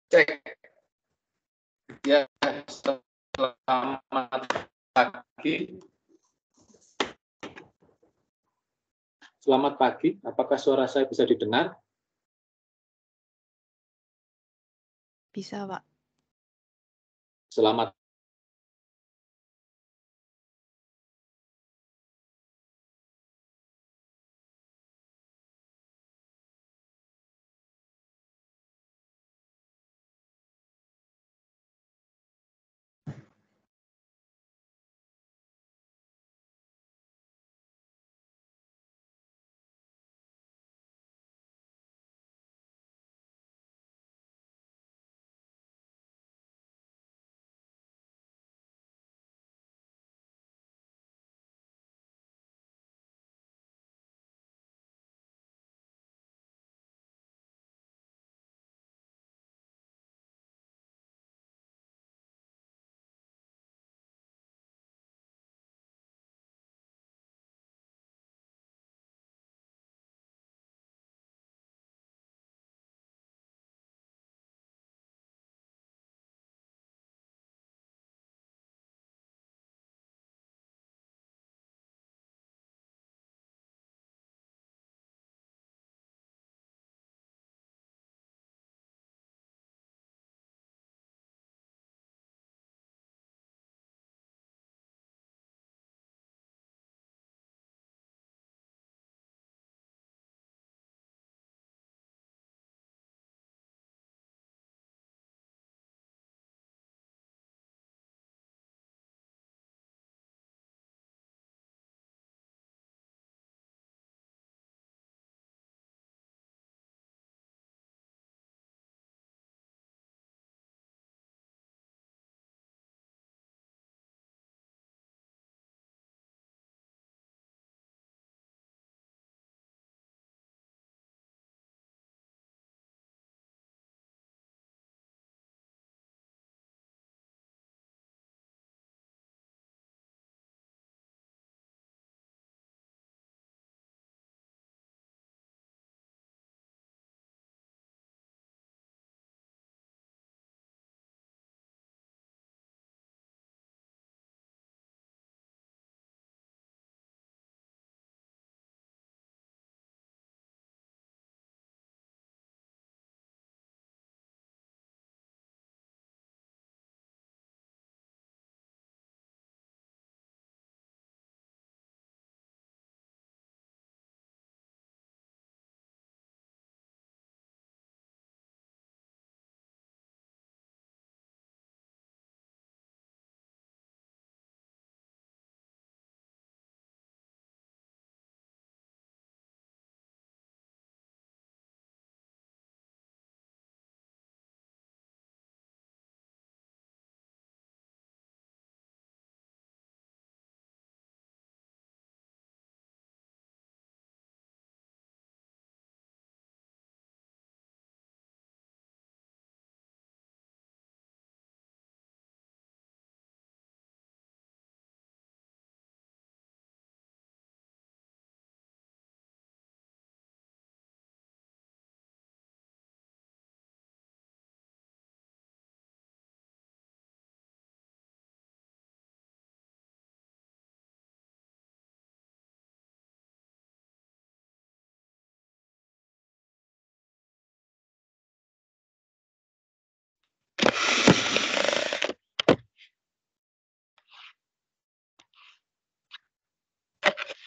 Cek. Ya, selamat pagi. Selamat pagi. Apakah suara saya bisa didengar? Bisa, Pak. Selamat.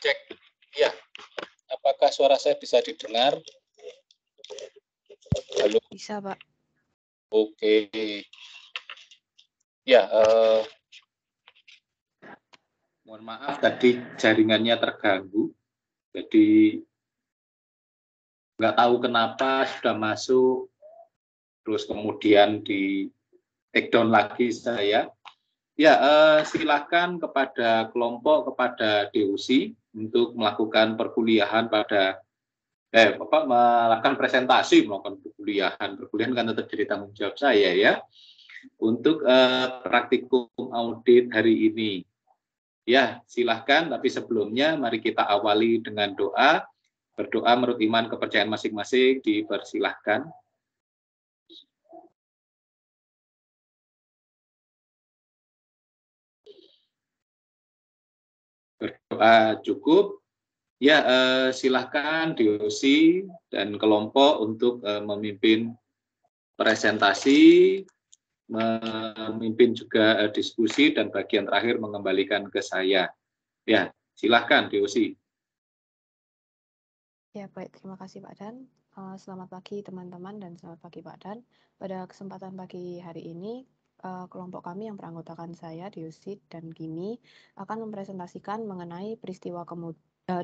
Cek. Ya. Apakah suara saya bisa didengar? Halo. Bisa, Pak. Oke. Ya, mohon maaf tadi jaringannya terganggu, jadi nggak tahu kenapa sudah masuk, terus kemudian di take down lagi saya. Ya, silakan kepada kelompok, kepada DOC untuk melakukan perkuliahan pada melakukan presentasi, melakukan perkuliahan kan tetap jadi tanggung jawab saya ya untuk praktikum audit hari ini. Ya, silahkan, tapi sebelumnya mari kita awali dengan doa. Berdoa menurut iman kepercayaan masing-masing, dipersilahkan. Berdoa cukup. Ya, silahkan DOC dan kelompok untuk memimpin presentasi, memimpin juga diskusi, dan bagian terakhir mengembalikan ke saya. Ya, silahkan DOC. Ya, baik. Terima kasih Pak Dan. Selamat pagi teman-teman dan selamat pagi Pak Dan. Pada kesempatan pagi hari ini, kelompok kami yang beranggotakan saya, Diosit dan Gimi, akan mempresentasikan mengenai peristiwa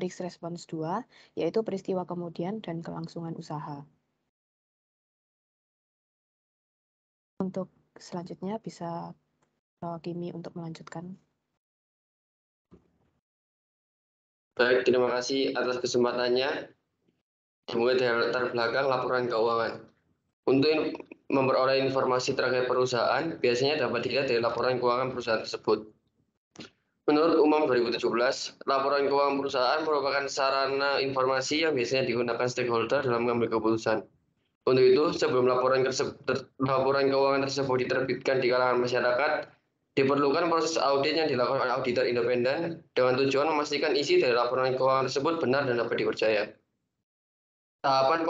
Risk Response 2, yaitu peristiwa kemudian dan kelangsungan usaha. Untuk selanjutnya bisa Gimi untuk melanjutkan. Baik, terima kasih atas kesempatannya. Dimulai dari latar belakang laporan keuangan. Untuk memperoleh informasi terkait perusahaan, biasanya dapat dilihat dari laporan keuangan perusahaan tersebut. Menurut Umum 2017, laporan keuangan perusahaan merupakan sarana informasi yang biasanya digunakan stakeholder dalam mengambil keputusan. Untuk itu, sebelum laporan keuangan tersebut diterbitkan di kalangan masyarakat, diperlukan proses audit yang dilakukan oleh auditor independen dengan tujuan memastikan isi dari laporan keuangan tersebut benar dan dapat dipercaya. Tahapan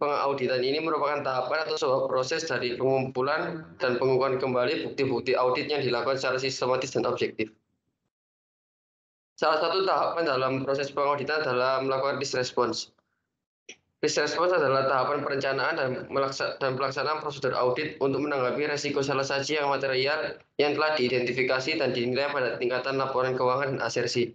pengauditan ini merupakan tahapan atau sebuah proses dari pengumpulan dan pengukuran kembali bukti-bukti audit yang dilakukan secara sistematis dan objektif. Salah satu tahapan dalam proses pengauditan adalah melakukan risk response. Risk response adalah tahapan perencanaan dan pelaksanaan prosedur audit untuk menanggapi resiko salah saji yang material yang telah diidentifikasi dan dinilai pada tingkatan laporan keuangan dan asersi.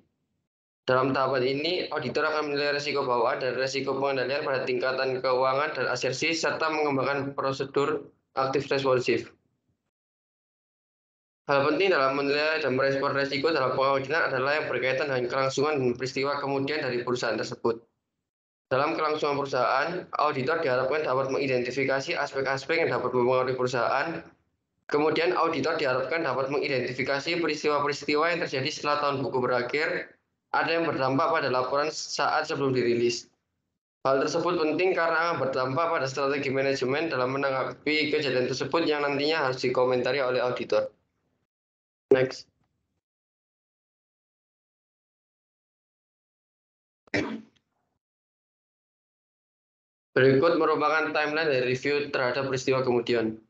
Dalam tahapan ini, auditor akan menilai risiko bawaan dan risiko pengendalian pada tingkatan keuangan dan asersi, serta mengembangkan prosedur aktif responsif. Hal penting dalam menilai dan merespon risiko dalam pengauditan adalah yang berkaitan dengan kelangsungan dan peristiwa kemudian dari perusahaan tersebut. Dalam kelangsungan perusahaan, auditor diharapkan dapat mengidentifikasi aspek-aspek yang dapat mempengaruhi perusahaan. Kemudian, auditor diharapkan dapat mengidentifikasi peristiwa-peristiwa yang terjadi setelah tahun buku berakhir, ada yang berdampak pada laporan saat sebelum dirilis. Hal tersebut penting karena akan berdampak pada strategi manajemen dalam menanggapi kejadian tersebut yang nantinya harus dikomentari oleh auditor. Next. Berikut merupakan timeline dari review terhadap peristiwa kemudian.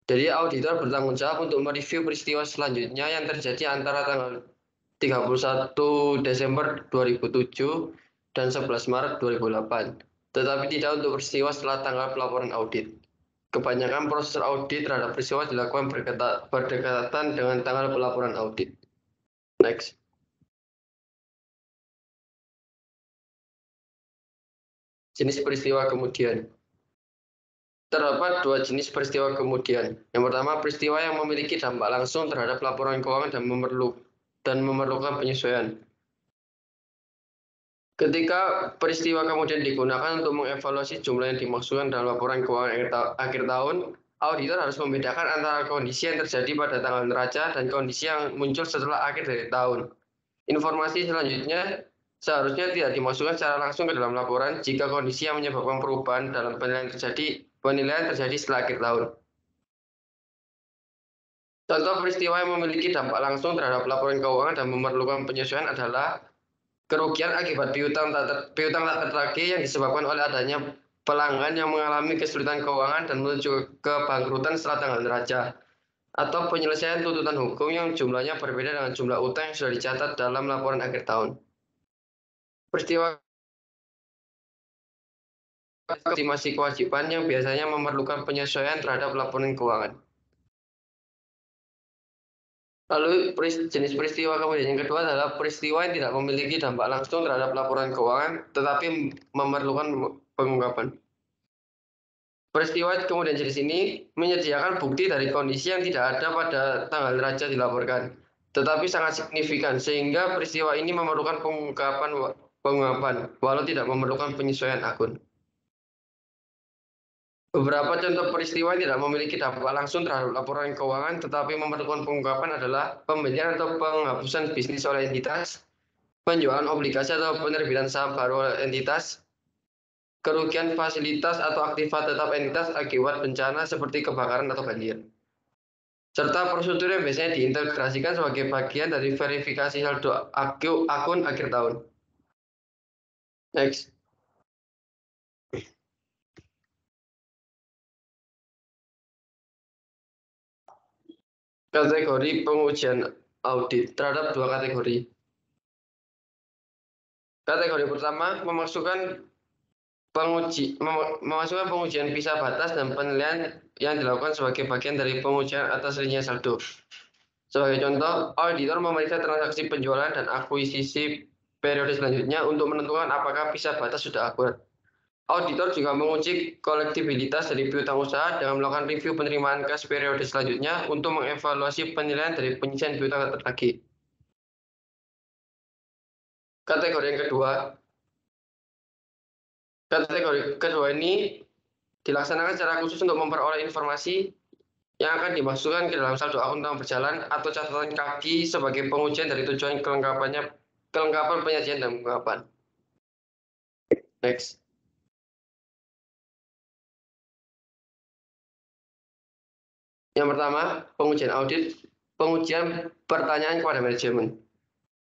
Jadi auditor bertanggung jawab untuk mereview peristiwa selanjutnya yang terjadi antara tanggal 31 Desember 2007 dan 11 Maret 2008, tetapi tidak untuk peristiwa setelah tanggal pelaporan audit. Kebanyakan proses audit terhadap peristiwa dilakukan berdekatan dengan tanggal pelaporan audit. Next. Jenis peristiwa kemudian. Terdapat dua jenis peristiwa kemudian. Yang pertama, peristiwa yang memiliki dampak langsung terhadap laporan keuangan dan memerlukan penyesuaian. Ketika peristiwa kemudian digunakan untuk mengevaluasi jumlah yang dimaksudkan dalam laporan keuangan akhir tahun, auditor harus membedakan antara kondisi yang terjadi pada tanggal neraca dan kondisi yang muncul setelah akhir dari tahun. Informasi selanjutnya seharusnya tidak dimasukkan secara langsung ke dalam laporan jika kondisi yang menyebabkan perubahan dalam penilaian terjadi setelah akhir tahun. Contoh peristiwa yang memiliki dampak langsung terhadap laporan keuangan dan memerlukan penyesuaian adalah kerugian akibat piutang tak tertagih yang disebabkan oleh adanya pelanggan yang mengalami kesulitan keuangan dan menuju ke bangkrutan setelah tanggal neraca, atau penyelesaian tuntutan hukum yang jumlahnya berbeda dengan jumlah utang yang sudah dicatat dalam laporan akhir tahun. Peristiwa estimasi kewajiban yang biasanya memerlukan penyesuaian terhadap laporan keuangan. Lalu jenis peristiwa kemudian yang kedua adalah peristiwa yang tidak memiliki dampak langsung terhadap laporan keuangan, tetapi memerlukan pengungkapan. Peristiwa kemudian jenis ini menyediakan bukti dari kondisi yang tidak ada pada tanggal neraca dilaporkan, tetapi sangat signifikan sehingga peristiwa ini memerlukan pengungkapan, walau tidak memerlukan penyesuaian akun. Beberapa contoh peristiwa yang tidak memiliki dampak langsung terhadap laporan keuangan tetapi memerlukan pengungkapan adalah pembelian atau penghapusan bisnis oleh entitas, penjualan obligasi atau penerbitan saham baru oleh entitas, kerugian fasilitas atau aktiva tetap entitas akibat bencana seperti kebakaran atau banjir. Serta prosedur yang biasanya diintegrasikan sebagai bagian dari verifikasi saldo akun akhir tahun. Next. Kategori pengujian audit terhadap dua kategori. Kategori pertama memasukkan pengujian visa batas dan penilaian yang dilakukan sebagai bagian dari pengujian atas linia saldo. Sebagai contoh, auditor memeriksa transaksi penjualan dan akuisisi periode selanjutnya untuk menentukan apakah visa batas sudah akurat. Auditor juga menguji kolektibilitas dari piutang usaha dengan melakukan review penerimaan kas periode selanjutnya untuk mengevaluasi penilaian dari penyisian piutang tertagih. Kategori kedua ini dilaksanakan secara khusus untuk memperoleh informasi yang akan dimasukkan ke dalam saldo akun tahun berjalan atau catatan kaki sebagai pengujian dari tujuan kelengkapan penyajian dan pengungkapan. Next. Yang pertama, pengujian audit, pengujian pertanyaan kepada manajemen.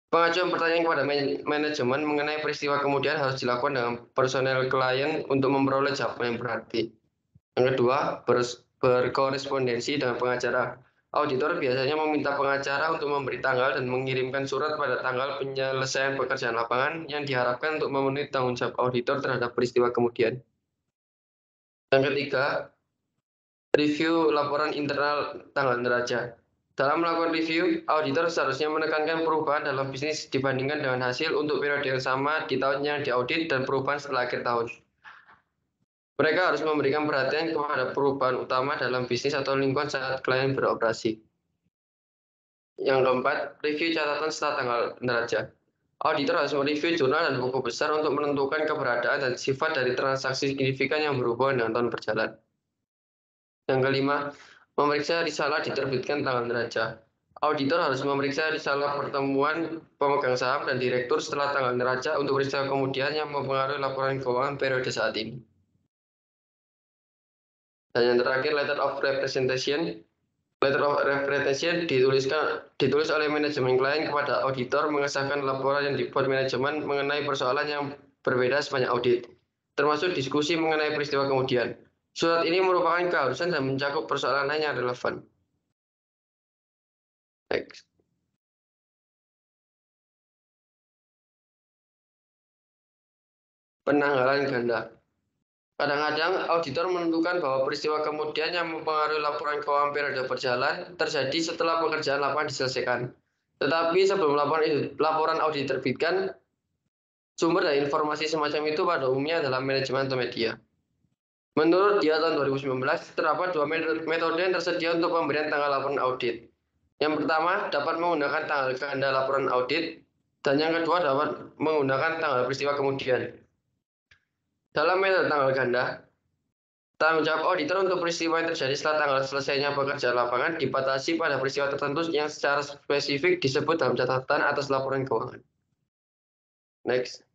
Pengajuan pertanyaan kepada manajemen mengenai peristiwa kemudian harus dilakukan dengan personel klien untuk memperoleh jawaban yang berarti. Yang kedua, berkorespondensi dengan pengacara. Auditor biasanya meminta pengacara untuk memberi tanggal dan mengirimkan surat pada tanggal penyelesaian pekerjaan lapangan yang diharapkan untuk memenuhi tanggung jawab auditor terhadap peristiwa kemudian. Yang ketiga, review laporan internal tanggal neraca. Dalam melakukan review, auditor seharusnya menekankan perubahan dalam bisnis dibandingkan dengan hasil untuk periode yang sama di tahun yang diaudit dan perubahan setelah akhir tahun. Mereka harus memberikan perhatian kepada perubahan utama dalam bisnis atau lingkungan saat klien beroperasi. Yang keempat, review catatan setelah tanggal neraca. Auditor harus mereview jurnal dan buku besar untuk menentukan keberadaan dan sifat dari transaksi signifikan yang berhubungan dengan tahun berjalan. Yang kelima, memeriksa risalah diterbitkan tanggal neraca. Auditor harus memeriksa risalah pertemuan pemegang saham dan direktur setelah tanggal neraca untuk peristiwa kemudian yang mempengaruhi laporan keuangan periode saat ini. Dan yang terakhir, letter of representation. Letter of representation ditulis oleh manajemen klien kepada auditor mengesahkan laporan yang dibuat manajemen mengenai persoalan yang berbeda sepanjang audit, termasuk diskusi mengenai peristiwa kemudian. Surat ini merupakan keharusan dan mencakup persoalan lain yang relevan. Next. Penanggalan ganda. Kadang-kadang auditor menentukan bahwa peristiwa kemudian yang mempengaruhi laporan keuangan periode berjalan terjadi setelah pekerjaan lapangan diselesaikan. Tetapi sebelum laporan audit diterbitkan, sumber dari informasi semacam itu pada umumnya adalah manajemen atau media. Menurut dia tahun 2019, terdapat dua metode yang tersedia untuk pemberian tanggal laporan audit. Yang pertama, dapat menggunakan tanggal ganda laporan audit, dan yang kedua dapat menggunakan tanggal peristiwa kemudian. Dalam metode tanggal ganda, tanggung jawab auditor untuk peristiwa yang terjadi setelah tanggal selesainya pekerjaan lapangan dibatasi pada peristiwa tertentu yang secara spesifik disebut dalam catatan atas laporan keuangan. Next.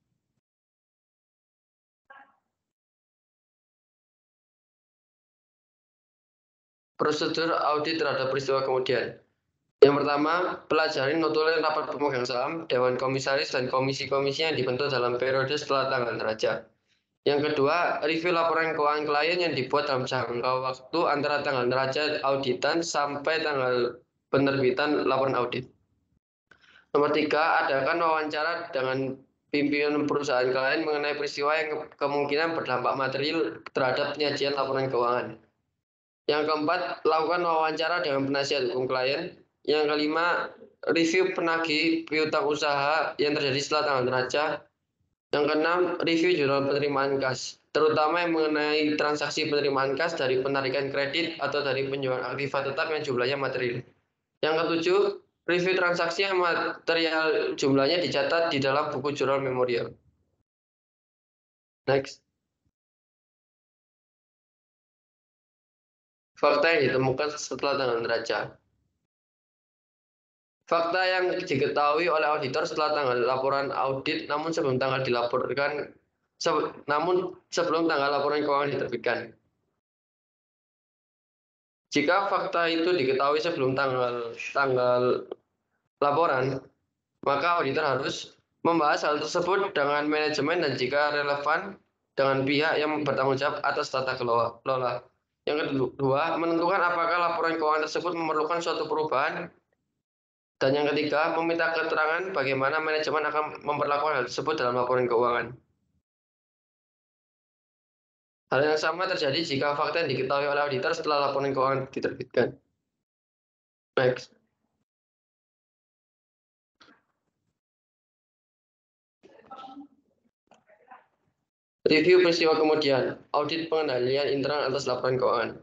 Prosedur audit terhadap peristiwa kemudian. Yang pertama, pelajari notulen rapat pemegang saham, dewan komisaris, dan komisi-komisi yang dibentuk dalam periode setelah tanggal neraca. Yang kedua, review laporan keuangan klien yang dibuat dalam jangka waktu antara tanggal neraca auditan sampai tanggal penerbitan laporan audit. Nomor 3, adakan wawancara dengan pimpinan perusahaan klien mengenai peristiwa yang kemungkinan berdampak material terhadap penyajian laporan keuangan. Yang keempat, lakukan wawancara dengan penasihat hukum klien. Yang kelima, review penagih piutang usaha yang terjadi setelah tanggal neraca. Yang keenam, review jurnal penerimaan kas, terutama yang mengenai transaksi penerimaan kas dari penarikan kredit atau dari penjualan aktiva tetap yang jumlahnya material. Yang ketujuh, review transaksi yang material jumlahnya dicatat di dalam buku jurnal memorial. Next. Fakta yang ditemukan setelah tanggal neraca. Fakta yang diketahui oleh auditor setelah tanggal laporan audit namun sebelum tanggal dilaporkan sebelum tanggal laporan keuangan diterbitkan. Jika fakta itu diketahui sebelum tanggal laporan, maka auditor harus membahas hal tersebut dengan manajemen dan jika relevan dengan pihak yang bertanggung jawab atas tata kelola. Yang kedua, menentukan apakah laporan keuangan tersebut memerlukan suatu perubahan. Dan yang ketiga, meminta keterangan bagaimana manajemen akan memperlakukan hal tersebut dalam laporan keuangan. Hal yang sama terjadi jika fakta yang diketahui oleh auditor setelah laporan keuangan diterbitkan. Next. Review peristiwa kemudian, audit pengendalian internal atas laporan keuangan.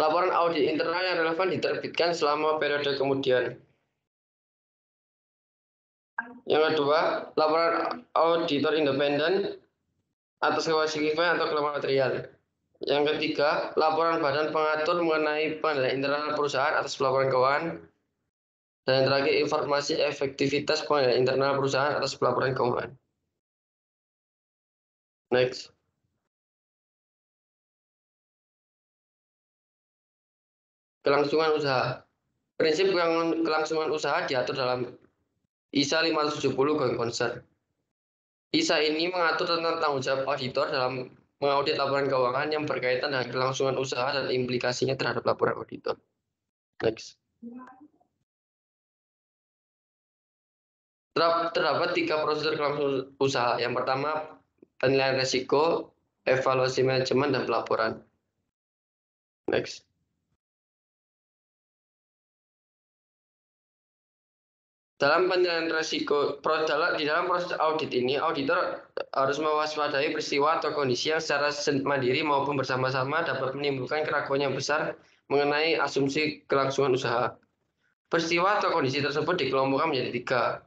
Laporan audit internal yang relevan diterbitkan selama periode kemudian. Yang kedua, laporan auditor independen atas kewajiban atau kelemahan material. Yang ketiga, laporan badan pengatur mengenai pengendalian internal perusahaan atas laporan keuangan. Dan yang terakhir, informasi efektivitas pengendalian internal perusahaan atas laporan keuangan. Next. Kelangsungan usaha. Prinsip kelangsungan usaha diatur dalam ISA 570 Going Concern. ISA ini mengatur tentang tanggung jawab auditor dalam mengaudit laporan keuangan yang berkaitan dengan kelangsungan usaha dan implikasinya terhadap laporan auditor. Next. Terdapat 3 prosedur kelangsungan usaha. Yang pertama, penilaian risiko, evaluasi manajemen, dan pelaporan. Next. Dalam penilaian risiko, di dalam proses audit ini, auditor harus mewaspadai peristiwa atau kondisi yang secara mandiri maupun bersama-sama dapat menimbulkan keraguan yang besar mengenai asumsi kelangsungan usaha. Peristiwa atau kondisi tersebut dikelompokkan menjadi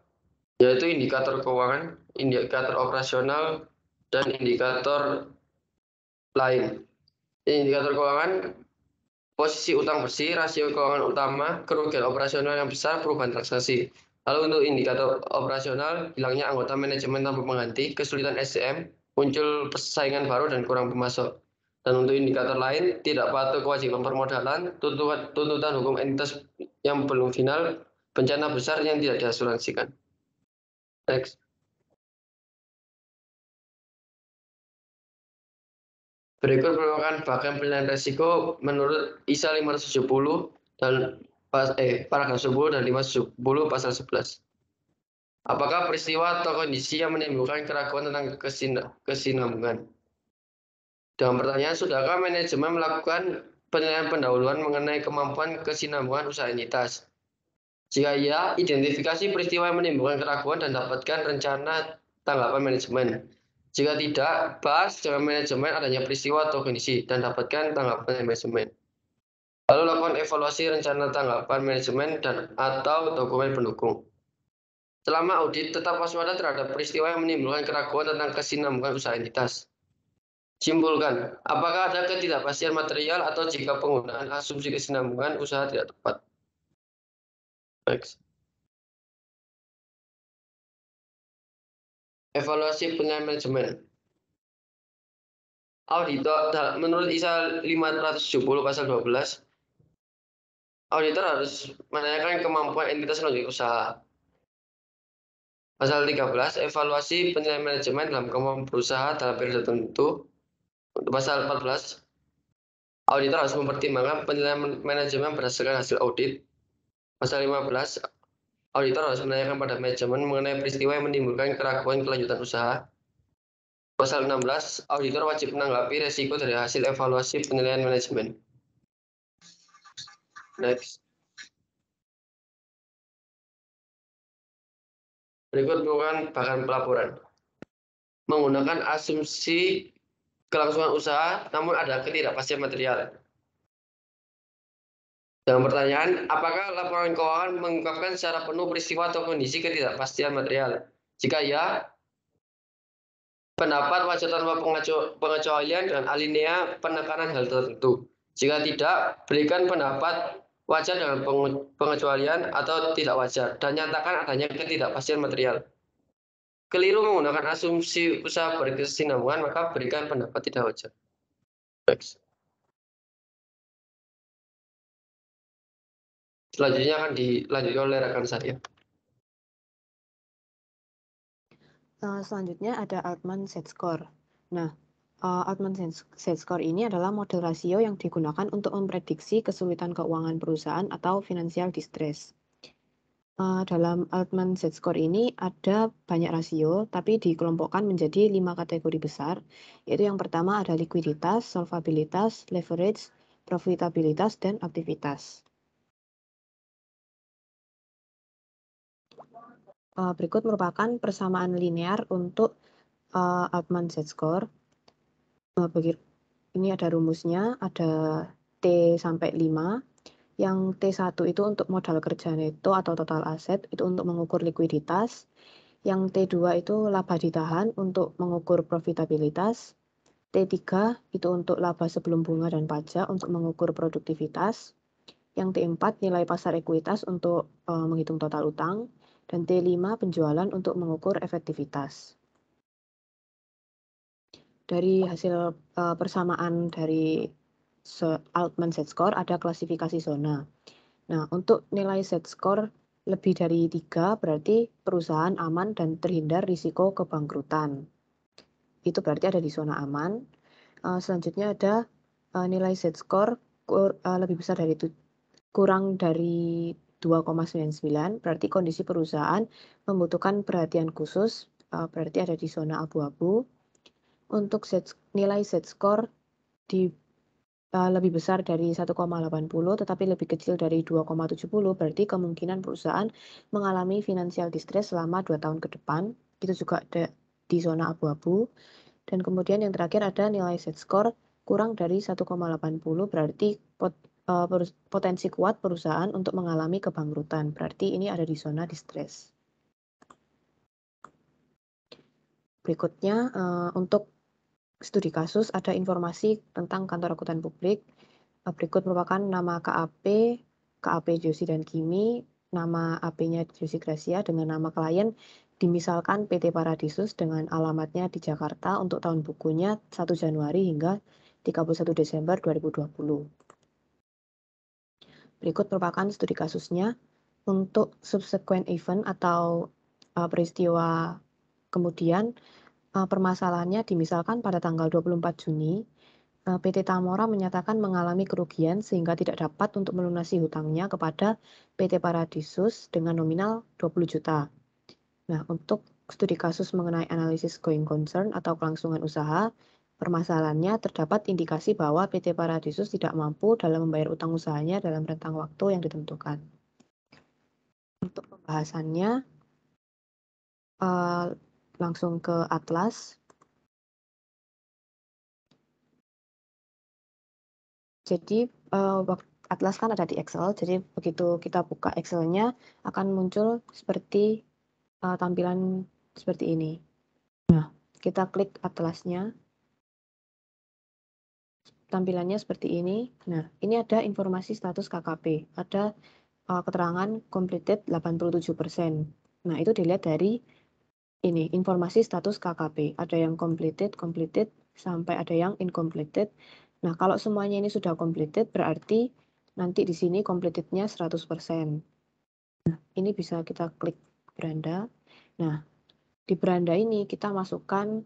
3, yaitu indikator keuangan, indikator operasional, dan indikator lain. Indikator keuangan, posisi utang bersih, rasio keuangan utama, kerugian operasional yang besar, perubahan transaksi. Lalu untuk indikator operasional, hilangnya anggota manajemen tanpa pengganti, kesulitan SDM, muncul persaingan baru dan kurang pemasok. Dan untuk indikator lain, tidak patuh kewajiban permodalan, tuntutan hukum entitas yang belum final, bencana besar yang tidak diasuransikan. Next. Berikut merupakan bagian penilaian risiko menurut ISA 570 dan paragraf 10 dan 510 pasal 11. Apakah peristiwa atau kondisi yang menimbulkan keraguan tentang kesinambungan? Dengan pertanyaan, sudahkah manajemen melakukan penilaian pendahuluan mengenai kemampuan kesinambungan usaha entitas? Jika iya, identifikasi peristiwa yang menimbulkan keraguan dan dapatkan rencana tanggapan manajemen. Jika tidak, bahas dengan manajemen adanya peristiwa atau kondisi dan dapatkan tanggapan manajemen. Lalu lakukan evaluasi rencana tanggapan manajemen dan atau dokumen pendukung. Selama audit, tetap waspada terhadap peristiwa yang menimbulkan keraguan tentang kesinambungan usaha entitas. Simpulkan, apakah ada ketidakpastian material atau jika penggunaan asumsi kesinambungan usaha tidak tepat. Next. Evaluasi penilaian manajemen. Auditor, menurut ISA 570 pasal 12, auditor harus menanyakan kemampuan entitas lanjut usaha. Pasal 13, evaluasi penilaian manajemen dalam kemampuan berusaha dalam periode tertentu. Untuk pasal 14, auditor harus mempertimbangkan penilaian manajemen berdasarkan hasil audit. Pasal 15, auditor harus menanyakan pada manajemen mengenai peristiwa yang menimbulkan keraguan kelanjutan usaha. Pasal 16, auditor wajib menanggapi resiko dari hasil evaluasi penilaian manajemen. Next. Berikut merupakan bahan pelaporan. Menggunakan asumsi kelangsungan usaha, namun ada ketidakpastian material. Dengan pertanyaan, apakah laporan keuangan mengungkapkan secara penuh peristiwa atau kondisi ketidakpastian material? Jika ya, pendapat wajar tanpa pengecualian dengan alinea penekanan hal tertentu. Jika tidak, berikan pendapat wajar dengan pengecualian atau tidak wajar dan nyatakan adanya ketidakpastian material. Keliru menggunakan asumsi usaha berkesinambungan, maka berikan pendapat tidak wajar. Next. Selanjutnya akan dilanjutkan oleh rekan saya. Selanjutnya ada Altman Set Score. Nah, Altman Set Score ini adalah model rasio yang digunakan untuk memprediksi kesulitan keuangan perusahaan atau financial distress. Dalam Altman Set Score ini ada banyak rasio, tapi dikelompokkan menjadi 5 kategori besar, yaitu yang pertama ada likuiditas, solvabilitas, leverage, profitabilitas, dan aktivitas. Berikut merupakan persamaan linear untuk Altman Set Score. Ini ada rumusnya, ada T sampai 5. Yang T1 itu untuk modal kerja neto atau total aset, itu untuk mengukur likuiditas. Yang T2 itu laba ditahan untuk mengukur profitabilitas. T3 itu untuk laba sebelum bunga dan pajak untuk mengukur produktivitas. Yang T4 nilai pasar ekuitas untuk menghitung total utang. Dan T5 penjualan untuk mengukur efektivitas. Dari hasil persamaan dari Altman Set Score ada klasifikasi zona. Nah, untuk nilai set score lebih dari 3 berarti perusahaan aman dan terhindar risiko kebangkrutan. Itu berarti ada di zona aman. Selanjutnya ada nilai set score lebih besar dari kurang dari 2,99 berarti kondisi perusahaan membutuhkan perhatian khusus, berarti ada di zona abu-abu. Untuk nilai set score di lebih besar dari 1,80 tetapi lebih kecil dari 2,70 berarti kemungkinan perusahaan mengalami financial distress selama 2 tahun ke depan. Itu juga ada di zona abu-abu. Dan kemudian yang terakhir ada nilai set score kurang dari 1,80 berarti potensi kuat perusahaan untuk mengalami kebangkrutan. Berarti ini ada di zona distress. Berikutnya untuk studi kasus ada informasi tentang kantor akuntan publik. Berikut merupakan nama KAP Josi dan Kimi, nama AP-nya Josi Gracia dengan nama klien dimisalkan PT Paradisus dengan alamatnya di Jakarta untuk tahun bukunya 1 Januari hingga 31 Desember 2020. Berikut merupakan studi kasusnya untuk subsequent event atau peristiwa kemudian. Permasalahannya dimisalkan pada tanggal 24 Juni, PT Tamora menyatakan mengalami kerugian sehingga tidak dapat untuk melunasi hutangnya kepada PT Paradisus dengan nominal 20 juta. Nah, untuk studi kasus mengenai analisis going concern atau kelangsungan usaha, permasalahannya terdapat indikasi bahwa PT Paradisus tidak mampu dalam membayar utang usahanya dalam rentang waktu yang ditentukan. Untuk pembahasannya, langsung ke atlas. Jadi atlas kan ada di Excel, jadi begitu kita buka Excel-nya akan muncul seperti tampilan seperti ini. Nah, kita klik atlasnya. Tampilannya seperti ini. Nah, ini ada informasi status KKP. Ada keterangan completed 87%. Nah, itu dilihat dari ini, informasi status KKP. Ada yang completed, sampai ada yang incompleted. Nah, kalau semuanya ini sudah completed, berarti nanti di sini completed-nya 100%. Nah, ini bisa kita klik beranda. Nah, di beranda ini kita masukkan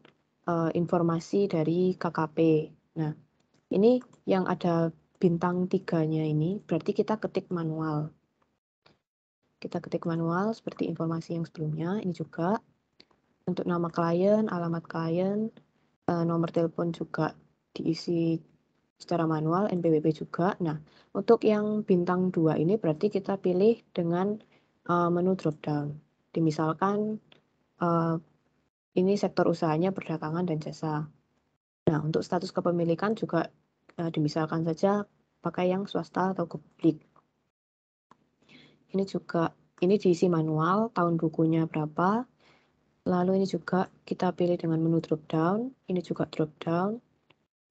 informasi dari KKP. Nah, ini yang ada bintang 3-nya ini, berarti kita ketik manual. Kita ketik manual seperti informasi yang sebelumnya, ini juga. Untuk nama klien, alamat klien, nomor telepon juga diisi secara manual, NPWP juga. Nah, untuk yang bintang 2 ini berarti kita pilih dengan menu drop down. Misalkan ini sektor usahanya perdagangan dan jasa. Nah, untuk status kepemilikan juga dimisalkan saja pakai yang swasta atau publik. Ini juga, ini diisi manual, tahun bukunya berapa. Lalu ini juga kita pilih dengan menu drop down, ini juga drop down.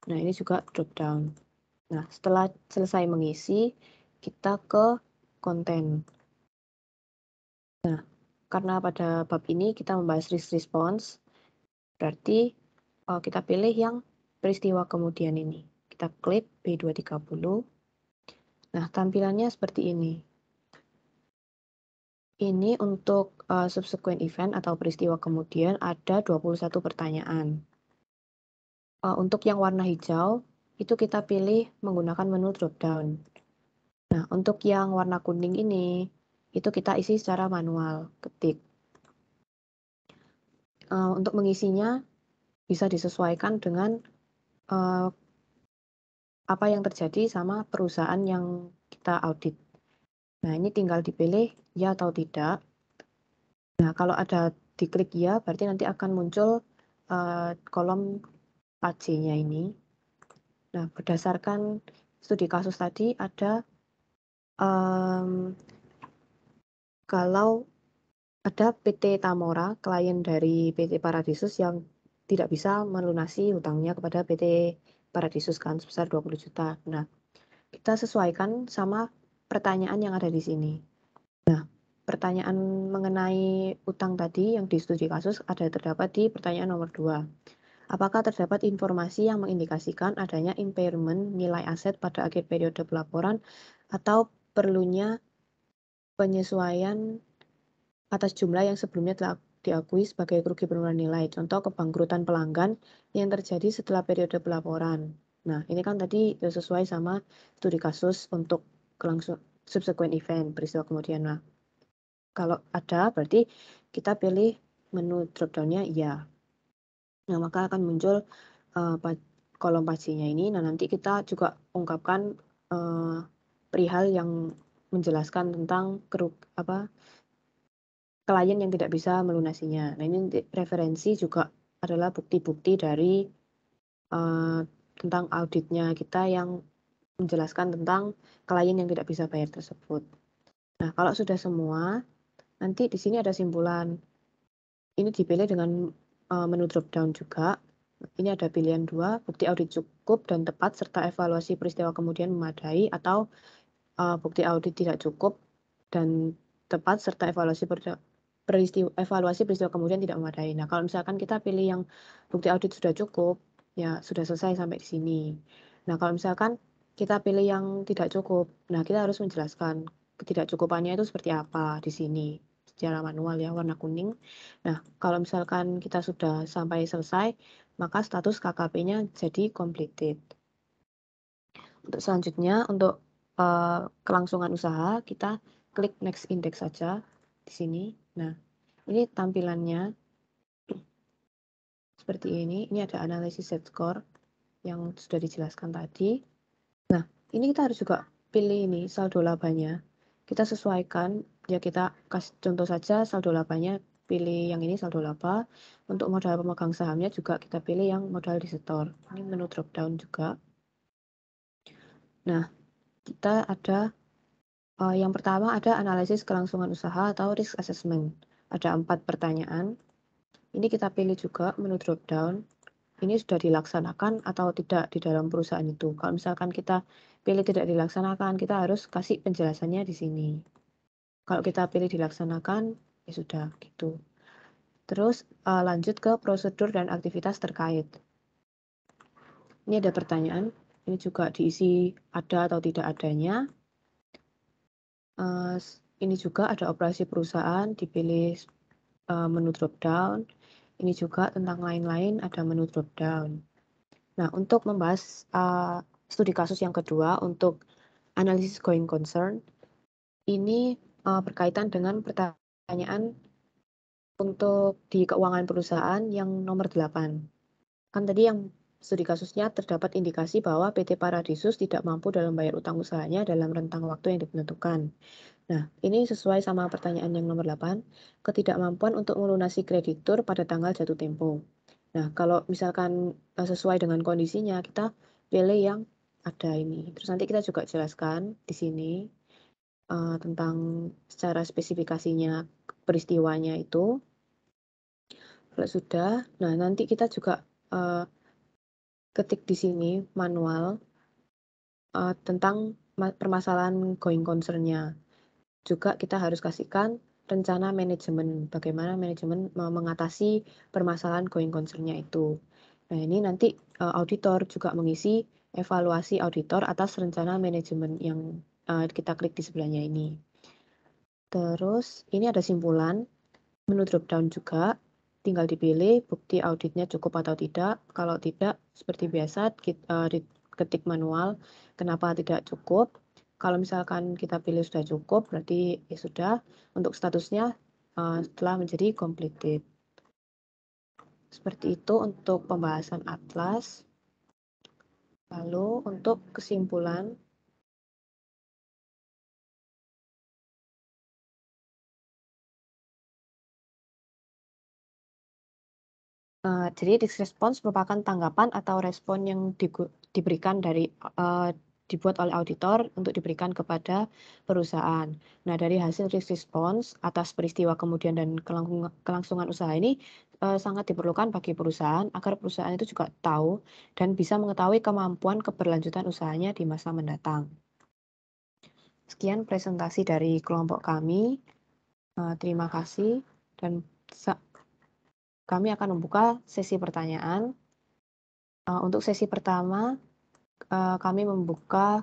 Nah, ini juga drop down. Nah, setelah selesai mengisi, kita ke konten. Nah, karena pada bab ini kita membahas risk response, berarti kita pilih yang peristiwa kemudian ini. Kita klik B230. Nah, tampilannya seperti ini. Ini untuk subsequent event atau peristiwa kemudian ada 21 pertanyaan. Untuk yang warna hijau, itu kita pilih menggunakan menu drop down. Nah, untuk yang warna kuning ini, itu kita isi secara manual, ketik. Untuk mengisinya bisa disesuaikan dengan apa yang terjadi sama perusahaan yang kita audit. Nah, ini tinggal dipilih ya atau tidak. Nah, kalau ada diklik ya, berarti nanti akan muncul kolom PAC-nya ini. Nah, berdasarkan studi kasus tadi ada kalau ada PT Tamora, klien dari PT Paradisus yang tidak bisa melunasi hutangnya kepada PT Paradisus kan sebesar 20 juta. Nah, kita sesuaikan sama pertanyaan yang ada di sini. Nah, pertanyaan mengenai utang tadi yang di studi kasus ada terdapat di pertanyaan nomor 2. Apakah terdapat informasi yang mengindikasikan adanya impairment nilai aset pada akhir periode pelaporan atau perlunya penyesuaian atas jumlah yang sebelumnya telah diakui sebagai kerugian penurunan nilai. Contoh kebangkrutan pelanggan yang terjadi setelah periode pelaporan. Nah, ini kan tadi sesuai sama studi kasus untuk subsequent event, peristiwa kemudian. Nah, kalau ada berarti kita pilih menu drop down-nya iya. Nah, maka akan muncul kolom paginya ini. Nah, nanti kita juga ungkapkan perihal yang menjelaskan tentang klien yang tidak bisa melunasinya. Nah, ini referensi juga adalah bukti-bukti dari tentang auditnya kita yang menjelaskan tentang klien yang tidak bisa bayar tersebut. Nah, kalau sudah semua, nanti di sini ada simpulan. Ini dipilih dengan menu drop down juga. Ini ada pilihan 2, bukti audit cukup dan tepat serta evaluasi peristiwa kemudian memadai, atau bukti audit tidak cukup dan tepat serta evaluasi peristiwa kemudian tidak memadai. Nah, kalau misalkan kita pilih yang bukti audit sudah cukup, ya sudah selesai sampai di sini. Nah, kalau misalkan kita pilih yang tidak cukup, nah kita harus menjelaskan ketidakcukupannya itu seperti apa di sini secara manual ya, warna kuning. Nah, kalau misalkan kita sudah sampai selesai, maka status KKP-nya jadi completed. Untuk selanjutnya, untuk kelangsungan usaha, kita klik next index saja di sini. Nah, ini tampilannya seperti ini. Ini ada analisis set score yang sudah dijelaskan tadi. Nah, ini kita harus juga pilih ini saldo labanya. Kita sesuaikan, ya kita kasih contoh saja saldo labanya, pilih yang ini saldo laba. Untuk modal pemegang sahamnya juga kita pilih yang modal di store. Ini menu drop down juga. Nah, kita ada yang pertama ada analisis kelangsungan usaha atau risk assessment. Ada 4 pertanyaan. Ini kita pilih juga menu drop down. Ini sudah dilaksanakan atau tidak di dalam perusahaan itu. Kalau misalkan kita pilih tidak dilaksanakan, kita harus kasih penjelasannya di sini. Kalau kita pilih dilaksanakan, ya sudah gitu. Terus lanjut ke prosedur dan aktivitas terkait. Ini ada pertanyaan. Ini juga diisi ada atau tidak adanya. Ini juga ada operasi perusahaan, dipilih menu drop down. Ini juga tentang lain-lain ada menu drop down. Nah, untuk membahas studi kasus yang kedua untuk analisis going concern, ini berkaitan dengan pertanyaan untuk di keuangan perusahaan yang nomor 8. Kan tadi yang studi kasusnya terdapat indikasi bahwa PT Paradisus tidak mampu dalam bayar utang usahanya dalam rentang waktu yang ditentukan. Nah, ini sesuai sama pertanyaan yang nomor 8, ketidakmampuan untuk melunasi kreditur pada tanggal jatuh tempo. Nah, kalau misalkan sesuai dengan kondisinya, kita pilih yang ada ini. Terus nanti kita juga jelaskan di sini tentang secara spesifikasinya peristiwanya itu. Kalau sudah, nah nanti kita juga ketik di sini manual tentang permasalahan going concern-nya. Juga kita harus kasihkan rencana manajemen, bagaimana manajemen mengatasi permasalahan going concern-nya itu. Nah, ini nanti auditor juga mengisi evaluasi auditor atas rencana manajemen yang kita klik di sebelahnya ini. Terus, ini ada simpulan, menu drop down juga, tinggal dipilih bukti auditnya cukup atau tidak. Kalau tidak, seperti biasa, ketik manual, kenapa tidak cukup. Kalau misalkan kita pilih sudah cukup, berarti ya sudah, untuk statusnya telah menjadi completed. Seperti itu untuk pembahasan atlas. Lalu untuk kesimpulan, jadi risk response merupakan tanggapan atau respon yang diberikan dari dibuat oleh auditor untuk diberikan kepada perusahaan. Nah, dari hasil risk response atas peristiwa kemudian dan kelangsungan usaha ini sangat diperlukan bagi perusahaan agar perusahaan itu juga tahu dan bisa mengetahui kemampuan keberlanjutan usahanya di masa mendatang. Sekian presentasi dari kelompok kami. Terima kasih dan kami akan membuka sesi pertanyaan. Untuk sesi pertama, kami membuka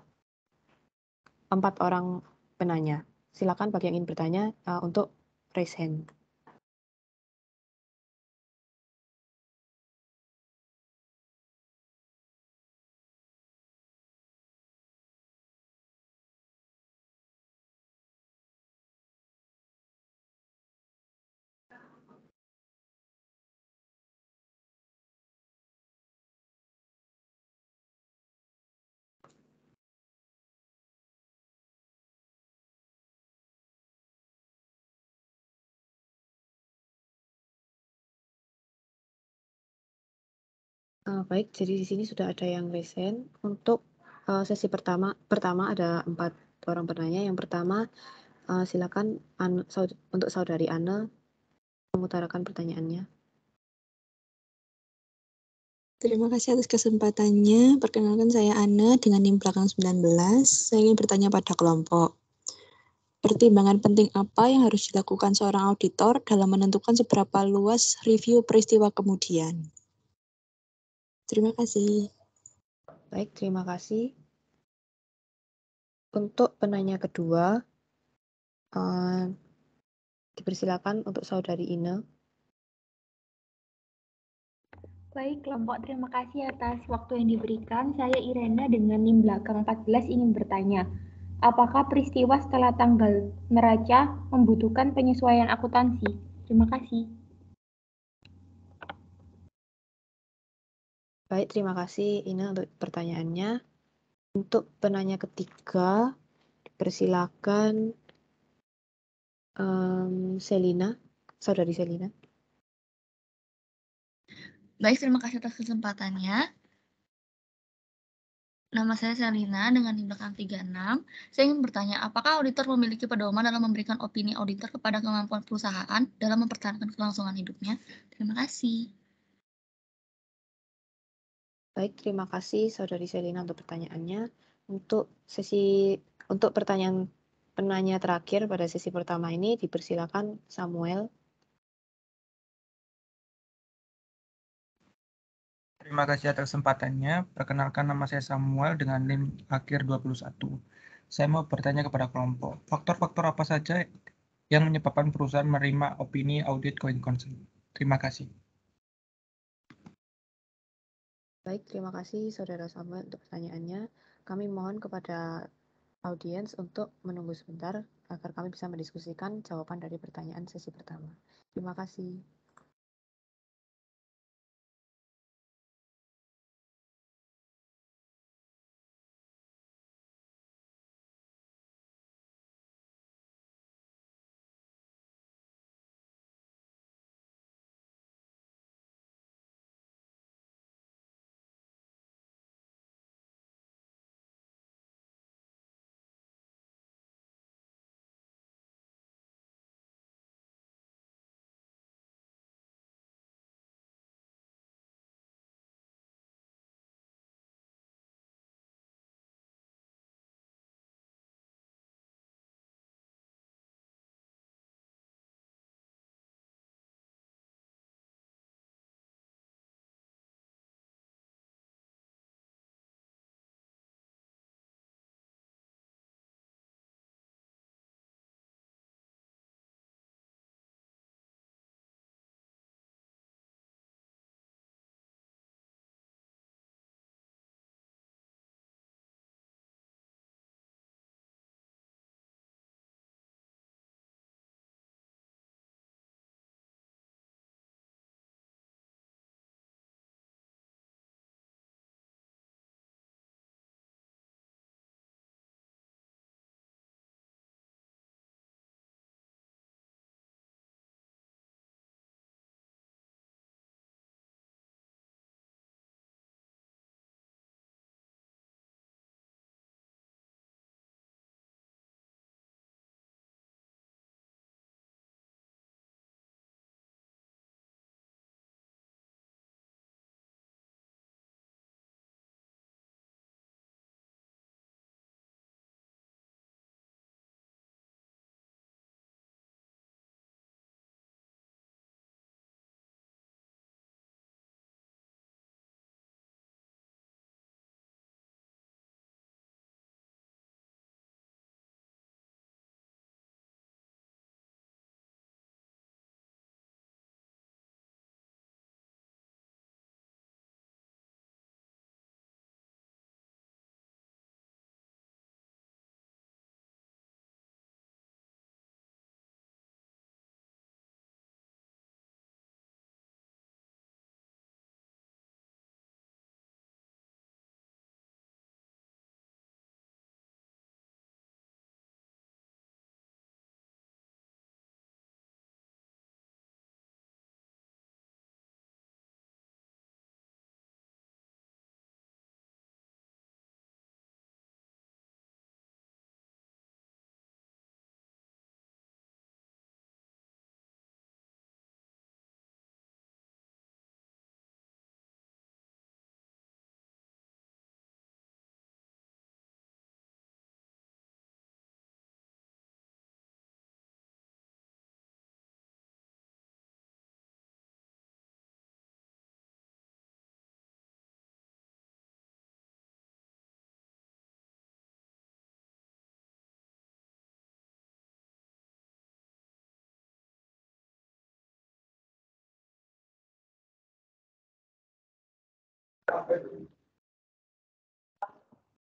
4 orang penanya. Silakan bagi yang ingin bertanya untuk raise hand. Baik, jadi di sini sudah ada yang raise hand. Untuk sesi pertama ada 4 orang penanya. Yang pertama, silakan untuk saudari Anne mengutarakan pertanyaannya. Terima kasih atas kesempatannya. Perkenalkan saya Anne dengan NIM belakang 19. Saya ingin bertanya pada kelompok. Pertimbangan penting apa yang harus dilakukan seorang auditor dalam menentukan seberapa luas review peristiwa kemudian? Terima kasih. Baik, terima kasih. Untuk penanya kedua, dipersilakan untuk saudari Ine. Baik, kelompok terima kasih atas waktu yang diberikan. Saya Irena dengan NIM belakang 14 ingin bertanya, apakah peristiwa setelah tanggal neraca membutuhkan penyesuaian akuntansi? Terima kasih. Baik, terima kasih Ine untuk pertanyaannya. Untuk penanya ketiga, dipersilakan Selina, saudari Selina. Baik, terima kasih atas kesempatannya. Nama saya Selina dengan NIM belakang 36. Saya ingin bertanya, apakah auditor memiliki pedoman dalam memberikan opini auditor kepada kemampuan perusahaan dalam mempertahankan kelangsungan hidupnya? Terima kasih. Baik, terima kasih saudari Selina untuk pertanyaannya. Untuk pertanyaan penanya terakhir pada sesi pertama ini, dipersilakan Samuel. Terima kasih atas kesempatannya. Perkenalkan nama saya Samuel dengan NIM akhir 21. Saya mau bertanya kepada kelompok, faktor-faktor apa saja yang menyebabkan perusahaan menerima opini audit going concern? Terima kasih. Baik, terima kasih saudara Samuel untuk pertanyaannya. Kami mohon kepada audiens untuk menunggu sebentar agar kami bisa mendiskusikan jawaban dari pertanyaan sesi pertama. Terima kasih.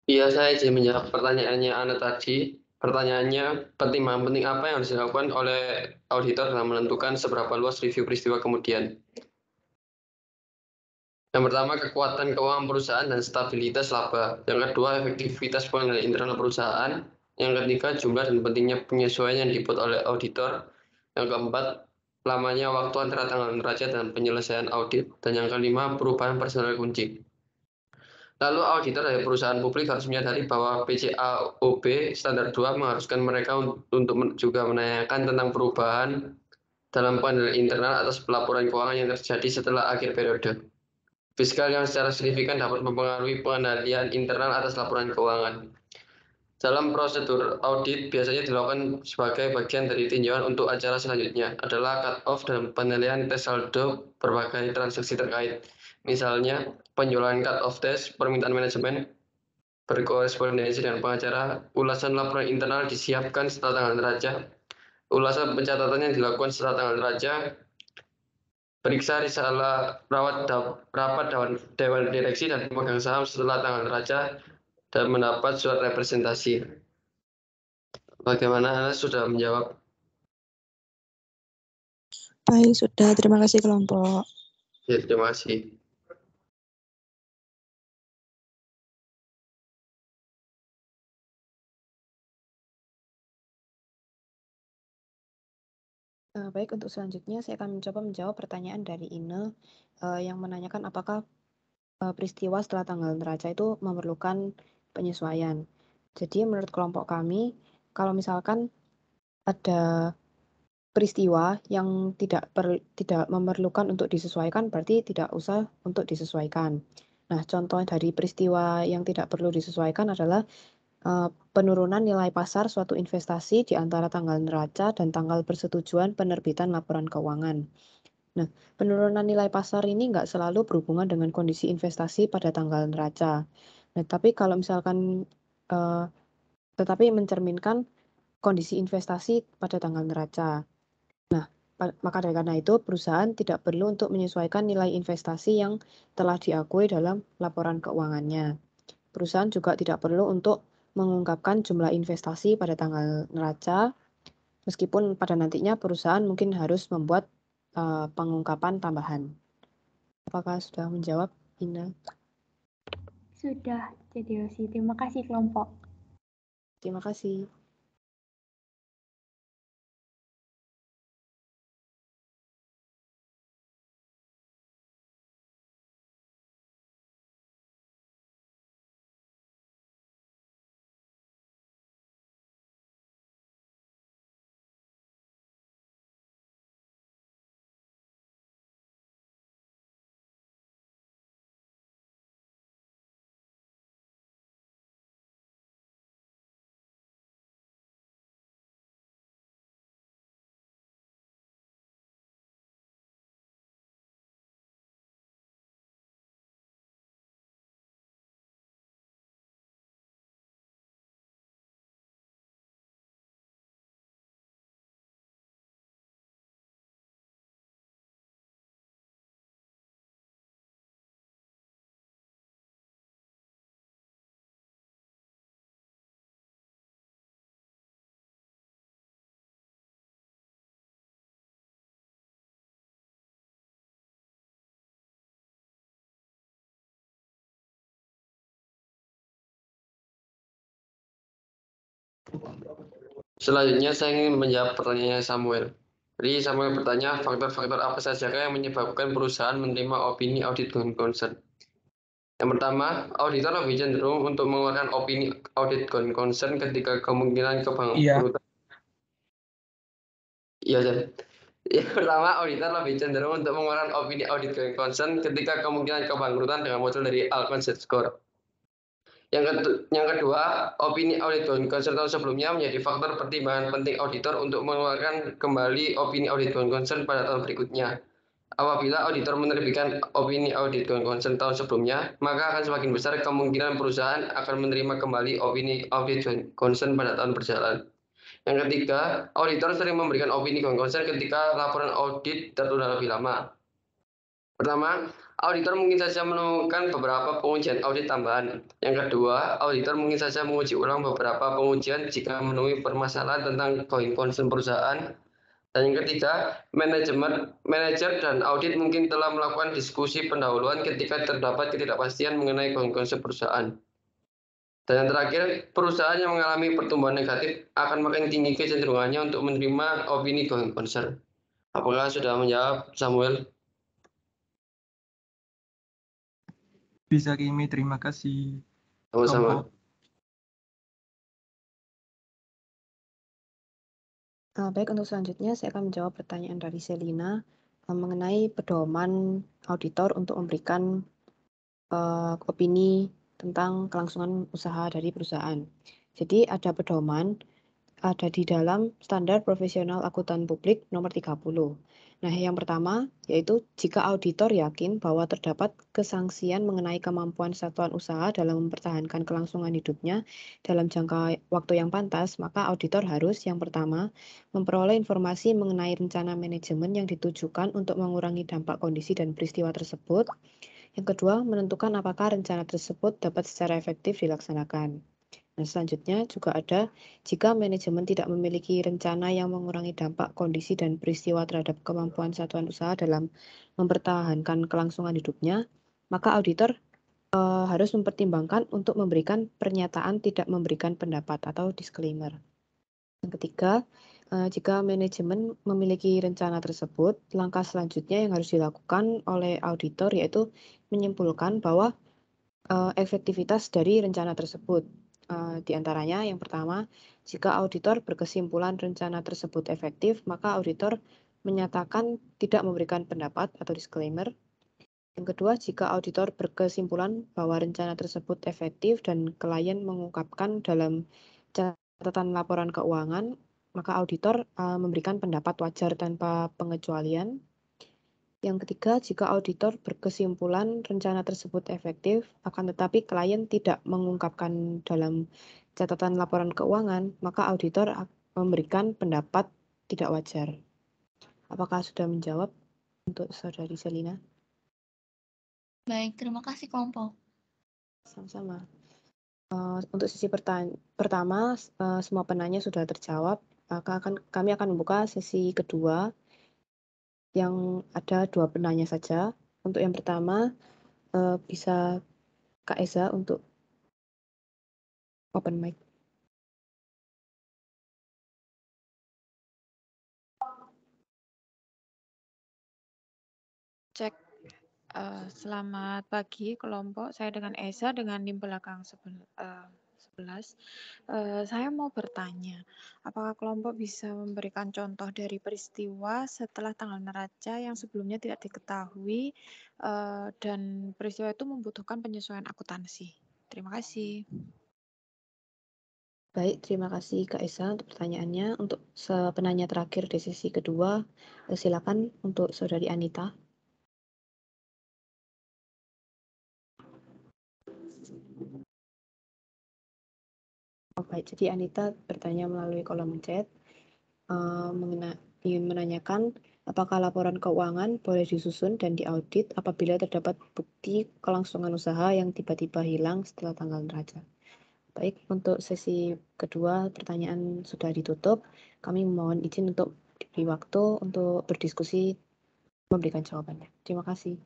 Iya, saya izin menjawab pertanyaannya Ana tadi. Pertanyaannya, pertimbangan penting apa yang harus dilakukan oleh auditor dalam menentukan seberapa luas review peristiwa kemudian? Yang pertama, kekuatan keuangan perusahaan dan stabilitas laba. Yang kedua, efektivitas pengendalian internal perusahaan. Yang ketiga, jumlah dan pentingnya penyesuaian yang dibuat oleh auditor. Yang keempat, lamanya waktu antara tanggal neraca dan penyelesaian audit. Dan yang kelima, perubahan personel kunci. Lalu auditor dari perusahaan publik harus menyadari bahwa PCAOB standar 2 mengharuskan mereka untuk juga menanyakan tentang perubahan dalam pengendalian internal atas pelaporan keuangan yang terjadi setelah akhir periode. Fiskal yang secara signifikan dapat mempengaruhi pengendalian internal atas laporan keuangan. Dalam prosedur audit biasanya dilakukan sebagai bagian dari tinjauan untuk acara selanjutnya adalah cut-off dan penilaian tes saldo berbagai transaksi terkait. Misalnya, penjualan cut-off test, permintaan manajemen, berkorespondensi dengan pengacara, ulasan laporan internal disiapkan setelah tanggal neraca, ulasan pencatatan yang dilakukan setelah tanggal neraca, periksa risalah rapat dewan direksi dan pemegang saham setelah tanggal neraca dan mendapat surat representasi. Bagaimana Anda sudah menjawab? Baik, sudah. Terima kasih kelompok. Ya, terima kasih. Baik, untuk selanjutnya saya akan mencoba menjawab pertanyaan dari Ine yang menanyakan apakah peristiwa setelah tanggal neraca itu memerlukan penyesuaian. Jadi menurut kelompok kami, kalau misalkan ada peristiwa yang tidak memerlukan untuk disesuaikan, berarti tidak usah untuk disesuaikan. Nah, contoh dari peristiwa yang tidak perlu disesuaikan adalah penurunan nilai pasar suatu investasi di antara tanggal neraca dan tanggal persetujuan penerbitan laporan keuangan. Nah, penurunan nilai pasar ini nggak selalu berhubungan dengan kondisi investasi pada tanggal neraca. Nah, tapi kalau misalkan tetapi mencerminkan kondisi investasi pada tanggal neraca. Nah, maka karena itu perusahaan tidak perlu untuk menyesuaikan nilai investasi yang telah diakui dalam laporan keuangannya. Perusahaan juga tidak perlu untuk mengungkapkan jumlah investasi pada tanggal neraca, meskipun pada nantinya perusahaan mungkin harus membuat pengungkapan tambahan. Apakah sudah menjawab, Ina? Sudah, jadi Yosi. Terima kasih kelompok. Terima kasih. Selanjutnya saya ingin menjawab pertanyaannya Samuel. Jadi Samuel bertanya, faktor-faktor apa saja yang menyebabkan perusahaan menerima opini audit going concern? Yang pertama, auditor lebih cenderung untuk mengeluarkan opini audit going concern ketika kemungkinan kebangkrutan. Iya, Jan. Yang pertama, auditor lebih cenderung untuk mengeluarkan opini audit going concern ketika kemungkinan kebangkrutan dengan model dari Altman Z-score. Yang kedua, opini audit going concern tahun sebelumnya menjadi faktor pertimbangan penting auditor untuk mengeluarkan kembali opini audit going concern pada tahun berikutnya. Apabila auditor menerbitkan opini audit going concern tahun sebelumnya, maka akan semakin besar kemungkinan perusahaan akan menerima kembali opini audit going concern pada tahun berjalan. Yang ketiga, auditor sering memberikan opini going concern ketika laporan audit tertunda lebih lama. Pertama, auditor mungkin saja menemukan beberapa pengujian audit tambahan. Yang kedua, auditor mungkin saja menguji ulang beberapa pengujian jika menemui permasalahan tentang going concern perusahaan. Dan yang ketiga, manajer dan audit mungkin telah melakukan diskusi pendahuluan ketika terdapat ketidakpastian mengenai going concern perusahaan. Dan yang terakhir, perusahaan yang mengalami pertumbuhan negatif akan makin tinggi kecenderungannya untuk menerima opini going concern. Apakah sudah menjawab, Samuel? Bisa Kimi, terima kasih. Sama-sama. Baik, untuk selanjutnya saya akan menjawab pertanyaan dari Selina mengenai pedoman auditor untuk memberikan opini tentang kelangsungan usaha dari perusahaan. Jadi ada pedoman, ada di dalam Standar Profesional Akuntan Publik nomor 30. Nah, yang pertama yaitu jika auditor yakin bahwa terdapat kesangsian mengenai kemampuan satuan usaha dalam mempertahankan kelangsungan hidupnya dalam jangka waktu yang pantas, maka auditor harus yang pertama memperoleh informasi mengenai rencana manajemen yang ditujukan untuk mengurangi dampak kondisi dan peristiwa tersebut. Yang kedua, menentukan apakah rencana tersebut dapat secara efektif dilaksanakan. Nah, selanjutnya juga ada jika manajemen tidak memiliki rencana yang mengurangi dampak kondisi dan peristiwa terhadap kemampuan satuan usaha dalam mempertahankan kelangsungan hidupnya, maka auditor harus mempertimbangkan untuk memberikan pernyataan tidak memberikan pendapat atau disclaimer. Yang ketiga, jika manajemen memiliki rencana tersebut, langkah selanjutnya yang harus dilakukan oleh auditor yaitu menyimpulkan bahwa efektivitas dari rencana tersebut. Di antaranya yang pertama, jika auditor berkesimpulan rencana tersebut efektif, maka auditor menyatakan tidak memberikan pendapat atau disclaimer. Yang kedua, jika auditor berkesimpulan bahwa rencana tersebut efektif dan klien mengungkapkan dalam catatan laporan keuangan, maka auditor memberikan pendapat wajar tanpa pengecualian. Yang ketiga, jika auditor berkesimpulan rencana tersebut efektif, akan tetapi klien tidak mengungkapkan dalam catatan laporan keuangan, maka auditor memberikan pendapat tidak wajar. Apakah sudah menjawab untuk Saudari Selina? Baik, terima kasih kelompok. Sama-sama. Untuk sesi pertama, semua penanya sudah terjawab. Kami akan membuka sesi kedua yang ada 2 penanya saja. Untuk yang pertama, bisa Kak Eza untuk open mic. Cek. Selamat pagi kelompok. Saya dengan Eza dengan NIM belakang 11. Saya mau bertanya, apakah kelompok bisa memberikan contoh dari peristiwa setelah tanggal neraca yang sebelumnya tidak diketahui dan peristiwa itu membutuhkan penyesuaian akuntansi? Terima kasih. Baik, terima kasih Kak Esa untuk pertanyaannya. Untuk penanya terakhir di sesi kedua, silakan untuk Saudari Anita. Baik, jadi Anita bertanya melalui kolom chat ingin menanyakan apakah laporan keuangan boleh disusun dan diaudit apabila terdapat bukti kelangsungan usaha yang tiba-tiba hilang setelah tanggal neraca. Baik, untuk sesi kedua pertanyaan sudah ditutup. Kami mohon izin untuk diberi waktu untuk berdiskusi memberikan jawabannya. Terima kasih.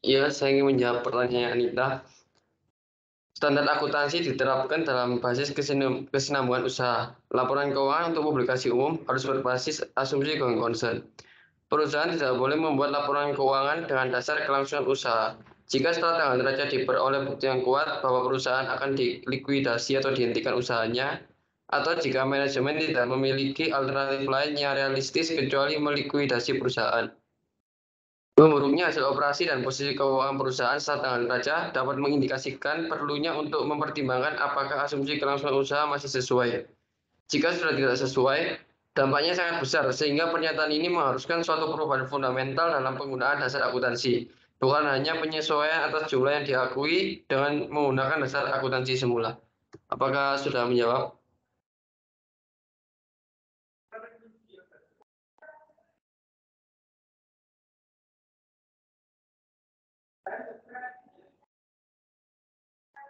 Ya, saya ingin menjawab pertanyaan Anita. Standar akuntansi diterapkan dalam basis kesinambungan usaha. Laporan keuangan untuk publikasi umum harus berbasis asumsi going concern. Perusahaan tidak boleh membuat laporan keuangan dengan dasar kelangsungan usaha. Jika setelah tanggal neraca diperoleh bukti yang kuat bahwa perusahaan akan dilikuidasi atau dihentikan usahanya, atau jika manajemen tidak memiliki alternatif lain yang realistis kecuali melikuidasi perusahaan. Memburuknya hasil operasi dan posisi keuangan perusahaan saat tanggal neraca dapat mengindikasikan perlunya untuk mempertimbangkan apakah asumsi kelangsungan usaha masih sesuai. Jika sudah tidak sesuai, dampaknya sangat besar sehingga pernyataan ini mengharuskan suatu perubahan fundamental dalam penggunaan dasar akuntansi, bukan hanya penyesuaian atas jumlah yang diakui dengan menggunakan dasar akuntansi semula. Apakah sudah menjawab?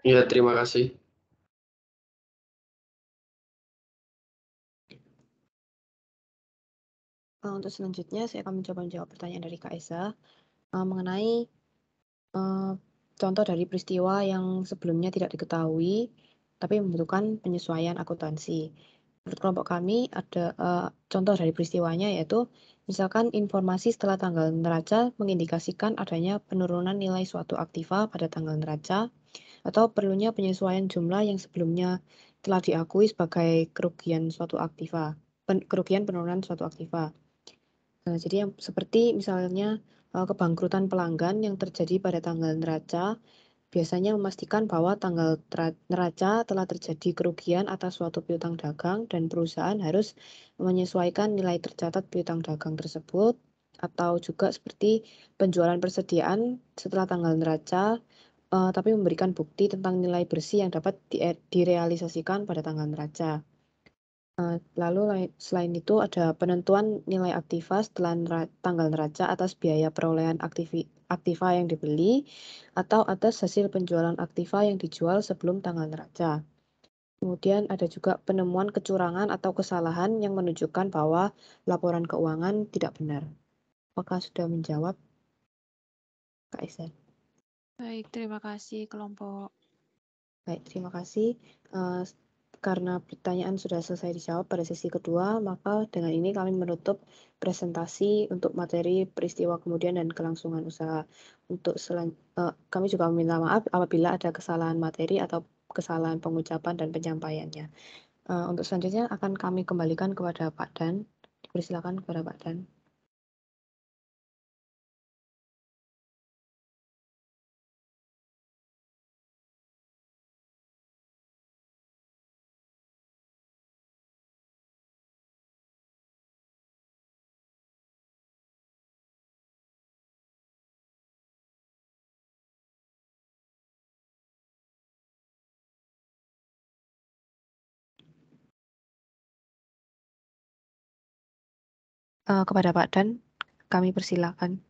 Ya, terima kasih. Untuk selanjutnya, saya akan mencoba menjawab pertanyaan dari Kak Esa mengenai contoh dari peristiwa yang sebelumnya tidak diketahui, tapi membutuhkan penyesuaian akuntansi. Menurut kelompok kami, ada contoh dari peristiwanya yaitu misalkan informasi setelah tanggal neraca mengindikasikan adanya penurunan nilai suatu aktiva pada tanggal neraca, atau perlunya penyesuaian jumlah yang sebelumnya telah diakui sebagai kerugian suatu aktiva, kerugian penurunan suatu aktiva. Jadi yang seperti misalnya kebangkrutan pelanggan yang terjadi pada tanggal neraca biasanya memastikan bahwa tanggal neraca telah terjadi kerugian atas suatu piutang dagang dan perusahaan harus menyesuaikan nilai tercatat piutang dagang tersebut, atau juga seperti penjualan persediaan setelah tanggal neraca tapi memberikan bukti tentang nilai bersih yang dapat direalisasikan pada tanggal neraca. Lalu selain itu ada penentuan nilai aktiva setelah tanggal neraca atas biaya perolehan aktiva yang dibeli atau atas hasil penjualan aktiva yang dijual sebelum tanggal neraca. Kemudian ada juga penemuan kecurangan atau kesalahan yang menunjukkan bahwa laporan keuangan tidak benar. Apakah sudah menjawab, Kak Esa? Baik, terima kasih kelompok. Baik, terima kasih. Karena pertanyaan sudah selesai dijawab pada sesi kedua, maka dengan ini kami menutup presentasi untuk materi peristiwa kemudian dan kelangsungan usaha. Kami juga meminta maaf apabila ada kesalahan materi atau kesalahan pengucapan dan penyampaiannya. Untuk selanjutnya akan kami kembalikan kepada Pak Dan. Dipersilakan kepada Pak Dan. Kepada Pak Dan, kami persilakan.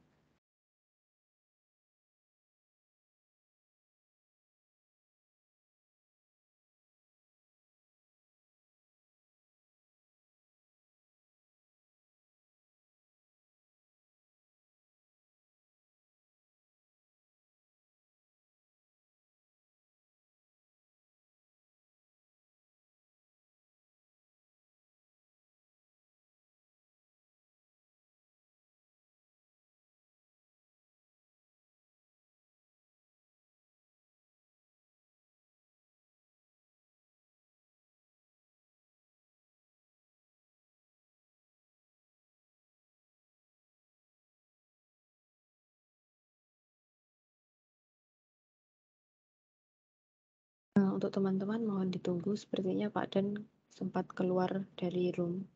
Untuk teman-teman mohon ditunggu, sepertinya Pak Dan sempat keluar dari room.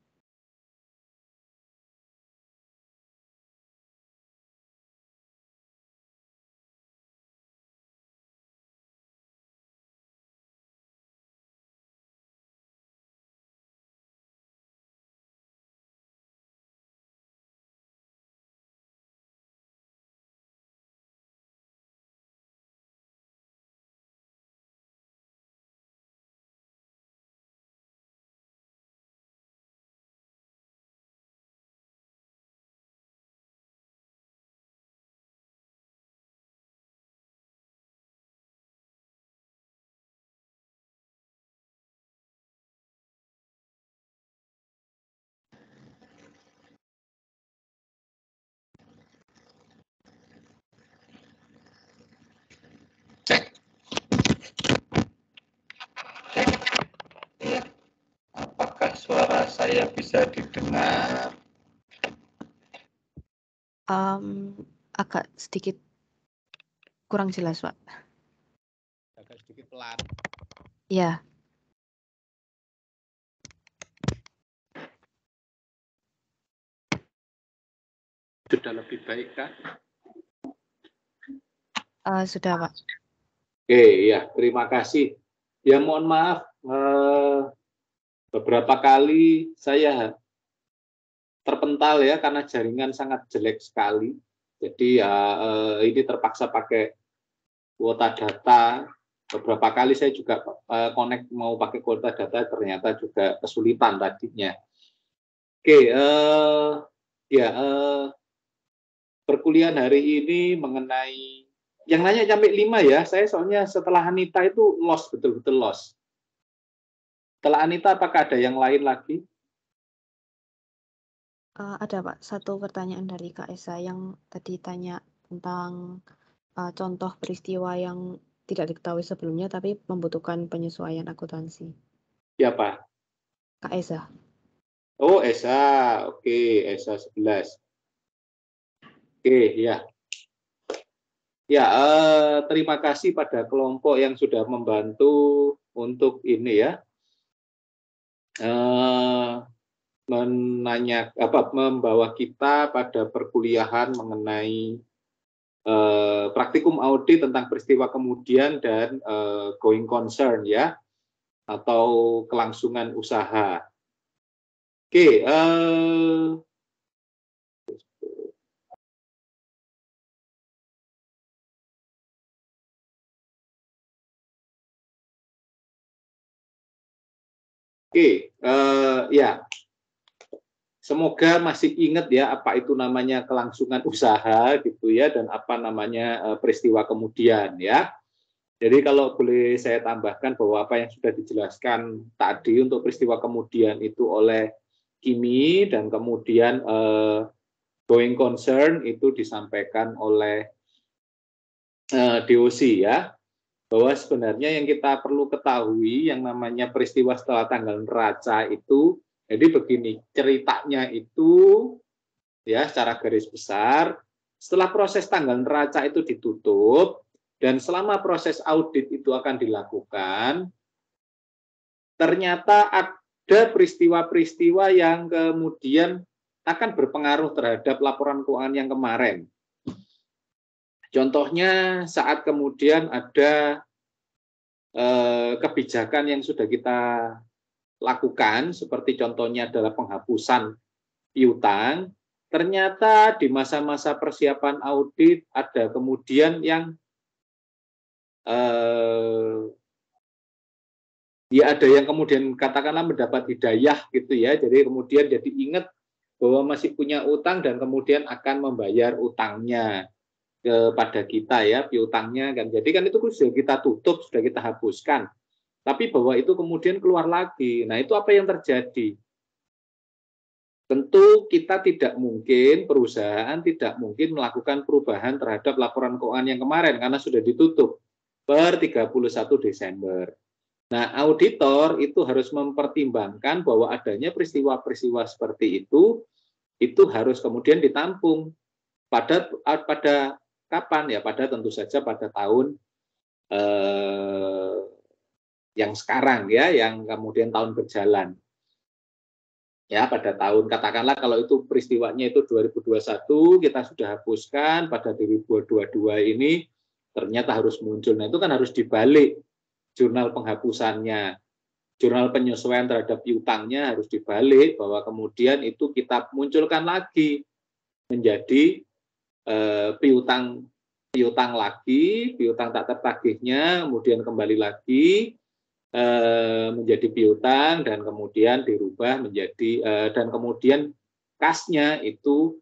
saya bisa didengar? Agak sedikit kurang jelas, Pak. Agak sedikit pelan. Ya, Sudah lebih baik kan? sudah, Pak. Oke, ya, terima kasih. Ya, mohon maaf, beberapa kali saya terpental ya karena jaringan sangat jelek sekali. Jadi ya ini terpaksa pakai kuota data. Beberapa kali saya juga connect mau pakai kuota data, ternyata juga kesulitan tadinya. Oke, perkuliahan hari ini mengenai yang nanya sampai 5 ya. Saya soalnya setelah Anita itu lost, betul-betul lost. Setelah Anita apakah ada yang lain lagi? Ada, Pak. Satu pertanyaan dari Kak Esa yang tadi tanya tentang contoh peristiwa yang tidak diketahui sebelumnya tapi membutuhkan penyesuaian akuntansi. Siapa? Kak Esa. Oh, Esa. Oke, Esa 11. Oke, ya. Ya, terima kasih pada kelompok yang sudah membantu untuk ini ya. Membawa kita pada perkuliahan mengenai praktikum audit tentang peristiwa kemudian dan going concern ya, atau kelangsungan usaha. Oke, ya, semoga masih ingat ya apa itu namanya kelangsungan usaha gitu ya, dan apa namanya peristiwa kemudian ya. Jadi kalau boleh saya tambahkan bahwa apa yang sudah dijelaskan tadi untuk peristiwa kemudian itu oleh Kimi, dan kemudian going concern itu disampaikan oleh DOC ya. Bahwa sebenarnya yang kita perlu ketahui yang namanya peristiwa setelah tanggal neraca itu, jadi begini, ceritanya itu ya secara garis besar, setelah proses tanggal neraca itu ditutup dan selama proses audit itu akan dilakukan, ternyata ada peristiwa-peristiwa yang kemudian akan berpengaruh terhadap laporan keuangan yang kemarin. Contohnya saat kemudian ada kebijakan yang sudah kita lakukan, seperti contohnya adalah penghapusan piutang, ternyata di masa-masa persiapan audit ada kemudian yang ya ada yang kemudian katakanlah mendapat hidayah gitu ya, jadi kemudian jadi ingat bahwa masih punya utang dan kemudian akan membayar utangnya kepada kita ya, piutangnya kan. Jadi kan itu sudah kita tutup, sudah kita hapuskan. Tapi bahwa itu kemudian keluar lagi. Nah, itu apa yang terjadi? Tentu kita tidak mungkin, perusahaan tidak mungkin melakukan perubahan terhadap laporan keuangan yang kemarin karena sudah ditutup per 31 Desember. Nah, auditor itu harus mempertimbangkan bahwa adanya peristiwa-peristiwa seperti itu harus kemudian ditampung pada kapan ya, pada tentu saja pada tahun yang sekarang ya, yang kemudian tahun berjalan ya, pada tahun katakanlah kalau itu peristiwanya itu 2021 kita sudah hapuskan, pada 2022 ini ternyata harus muncul. Nah, itu kan harus dibalik jurnal penghapusannya, jurnal penyesuaian terhadap piutangnya harus dibalik, bahwa kemudian itu kita munculkan lagi menjadi piutang lagi, piutang tak tertagihnya, kemudian kembali lagi menjadi piutang dan kemudian dirubah menjadi dan kemudian kasnya itu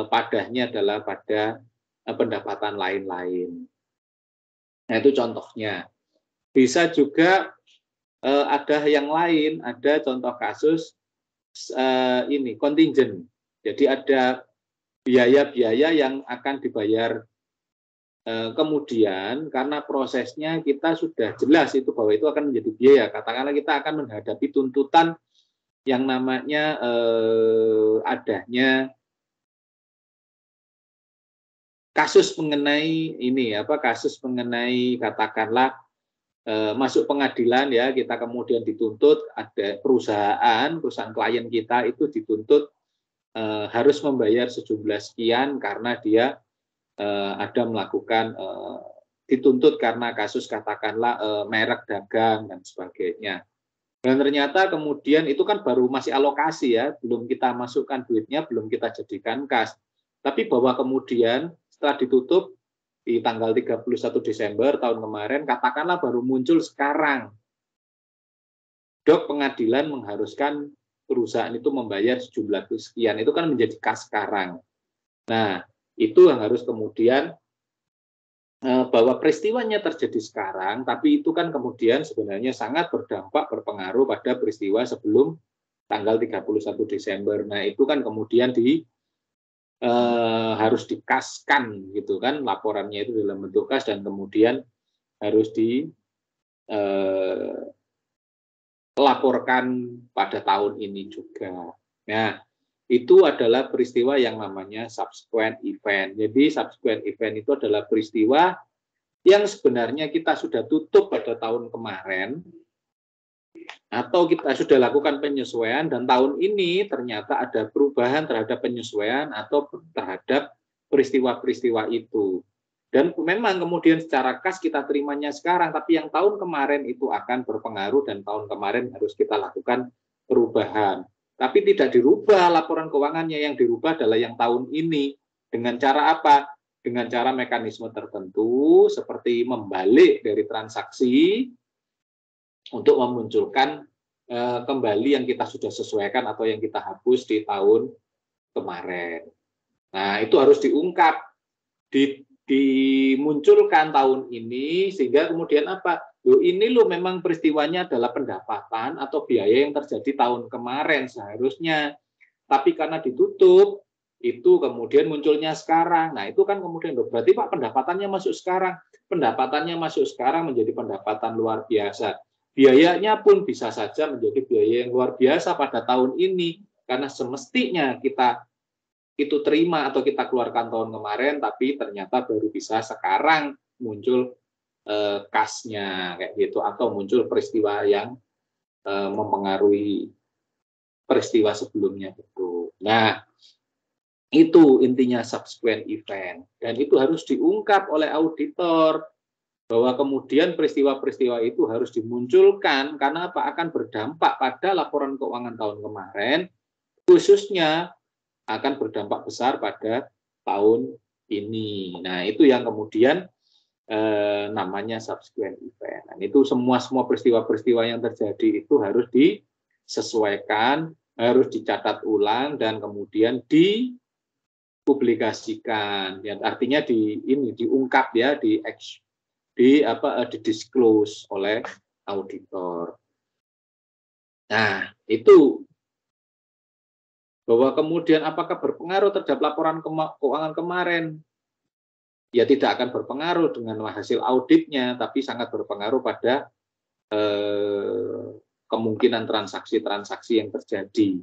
padahnya adalah pada pendapatan lain-lain. Nah, itu contohnya. Bisa juga ada yang lain, ada contoh kasus ini contingent. Jadi ada biaya-biaya yang akan dibayar kemudian karena prosesnya kita sudah jelas itu bahwa itu akan menjadi biaya. Katakanlah kita akan menghadapi tuntutan yang namanya adanya kasus mengenai ini kasus mengenai katakanlah masuk pengadilan ya, kita kemudian dituntut, ada perusahaan klien kita itu dituntut harus membayar sejumlah sekian karena dia ada melakukan dituntut karena kasus katakanlah merek dagang dan sebagainya. Dan ternyata kemudian itu kan baru masih alokasi ya, belum kita masukkan duitnya, belum kita jadikan kas. Tapi bahwa kemudian setelah ditutup di tanggal 31 Desember tahun kemarin, katakanlah baru muncul sekarang. Dok, pengadilan mengharuskan perusahaan itu membayar sejumlah sekian, itu kan menjadi kas sekarang. Nah, itu yang harus kemudian bahwa peristiwanya terjadi sekarang, tapi itu kan kemudian sebenarnya sangat berdampak, berpengaruh pada peristiwa sebelum tanggal 31 Desember. Nah, itu kan kemudian harus dikaskan gitu kan, laporannya itu dalam bentuk kas dan kemudian harus dilaporkan pada tahun ini juga. Nah, itu adalah peristiwa yang namanya subsequent event. Jadi subsequent event itu adalah peristiwa yang sebenarnya kita sudah tutup pada tahun kemarin, atau kita sudah lakukan penyesuaian dan tahun ini ternyata ada perubahan terhadap penyesuaian atau terhadap peristiwa-peristiwa itu. Dan memang kemudian secara kas kita terimanya sekarang, tapi yang tahun kemarin itu akan berpengaruh dan tahun kemarin harus kita lakukan perubahan. Tapi tidak dirubah laporan keuangannya, yang dirubah adalah yang tahun ini. Dengan cara apa? Dengan cara mekanisme tertentu seperti membalik dari transaksi untuk memunculkan kembali yang kita sudah sesuaikan atau yang kita hapus di tahun kemarin. Nah, itu harus diungkap, dimunculkan tahun ini, sehingga kemudian apa? Ini lo memang peristiwanya adalah pendapatan atau biaya yang terjadi tahun kemarin seharusnya, tapi karena ditutup itu kemudian munculnya sekarang. Nah, itu kan kemudian berarti Pak pendapatannya masuk sekarang, menjadi pendapatan luar biasa. Biayanya pun bisa saja menjadi biaya yang luar biasa pada tahun ini karena semestinya kita itu terima atau kita keluarkan tahun kemarin, tapi ternyata baru bisa sekarang muncul kasnya kayak gitu, atau muncul peristiwa yang mempengaruhi peristiwa sebelumnya itu. Nah, itu intinya subsequent event, dan itu harus diungkap oleh auditor bahwa kemudian peristiwa-peristiwa itu harus dimunculkan karena apa? Akan berdampak pada laporan keuangan tahun kemarin, khususnya akan berdampak besar pada tahun ini. Nah, itu yang kemudian namanya subsequent event. Dan itu semua peristiwa-peristiwa yang terjadi itu harus disesuaikan, harus dicatat ulang dan kemudian dipublikasikan. Ya, artinya diungkap ya, di-disclose oleh auditor. Nah, itu bahwa kemudian apakah berpengaruh terhadap laporan keuangan kemarin? Ya tidak akan berpengaruh dengan hasil auditnya, tapi sangat berpengaruh pada kemungkinan transaksi-transaksi yang terjadi.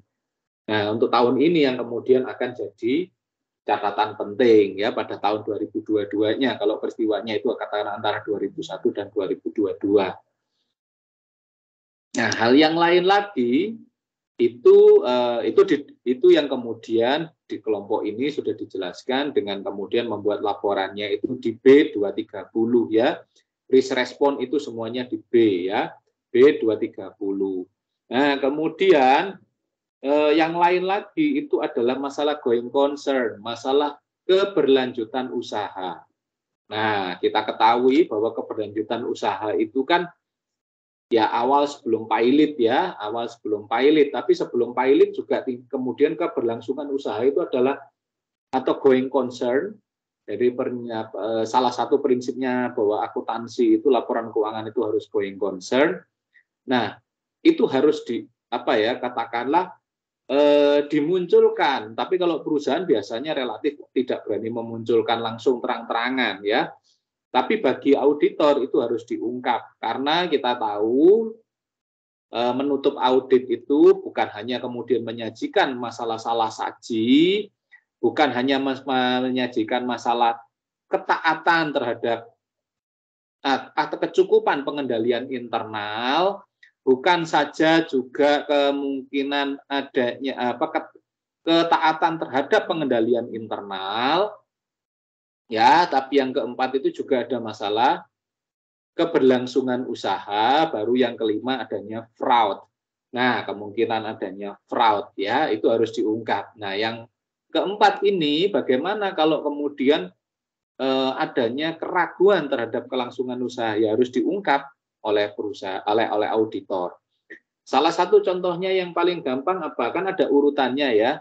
Nah, untuk tahun ini yang kemudian akan jadi catatan penting ya pada tahun 2022-nya, kalau peristiwanya itu katakan antara 2001 dan 2022. Nah, hal yang lain lagi itu yang kemudian di kelompok ini sudah dijelaskan dengan kemudian membuat laporannya itu di B230 ya. Risk response itu semuanya di B ya, B230. Nah, kemudian yang lain lagi itu adalah masalah going concern, masalah keberlanjutan usaha. Nah, kita ketahui bahwa keberlanjutan usaha itu kan ya awal sebelum pilot, tapi sebelum pilot juga kemudian keberlangsungan usaha itu adalah atau going concern. Jadi salah satu prinsipnya bahwa akuntansi itu laporan keuangan itu harus going concern. Nah, itu harus katakanlah dimunculkan. Tapi kalau perusahaan biasanya relatif tidak berani memunculkan langsung terang-terangan ya. Tapi bagi auditor itu harus diungkap karena kita tahu menutup audit itu bukan hanya kemudian menyajikan masalah salah saji, bukan hanya menyajikan masalah ketaatan terhadap atau kecukupan pengendalian internal, bukan saja juga kemungkinan adanya ketaatan terhadap pengendalian internal, ya, tapi yang keempat itu juga ada masalah keberlangsungan usaha, baru yang kelima adanya fraud. Nah, kemungkinan adanya fraud ya, itu harus diungkap. Nah, yang keempat ini bagaimana kalau kemudian adanya keraguan terhadap kelangsungan usaha, ya harus diungkap oleh perusahaan, oleh auditor. Salah satu contohnya yang paling gampang apa? Kan ada urutannya ya.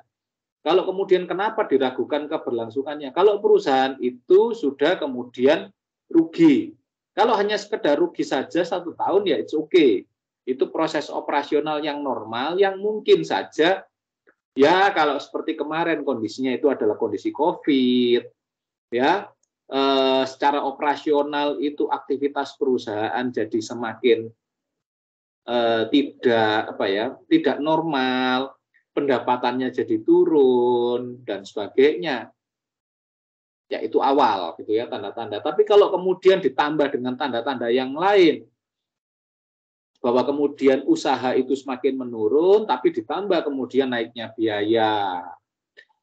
Kalau kemudian kenapa diragukan keberlangsungannya? Kalau perusahaan itu sudah kemudian rugi. Kalau hanya sekedar rugi saja 1 tahun ya it's okay. Itu proses operasional yang normal yang mungkin saja ya kalau seperti kemarin kondisinya itu adalah kondisi COVID ya. Secara operasional itu aktivitas perusahaan jadi semakin tidak normal, pendapatannya jadi turun dan sebagainya. Ya itu awal gitu ya tanda-tanda. Tapi kalau kemudian ditambah dengan tanda-tanda yang lain bahwa kemudian usaha itu semakin menurun tapi ditambah kemudian naiknya biaya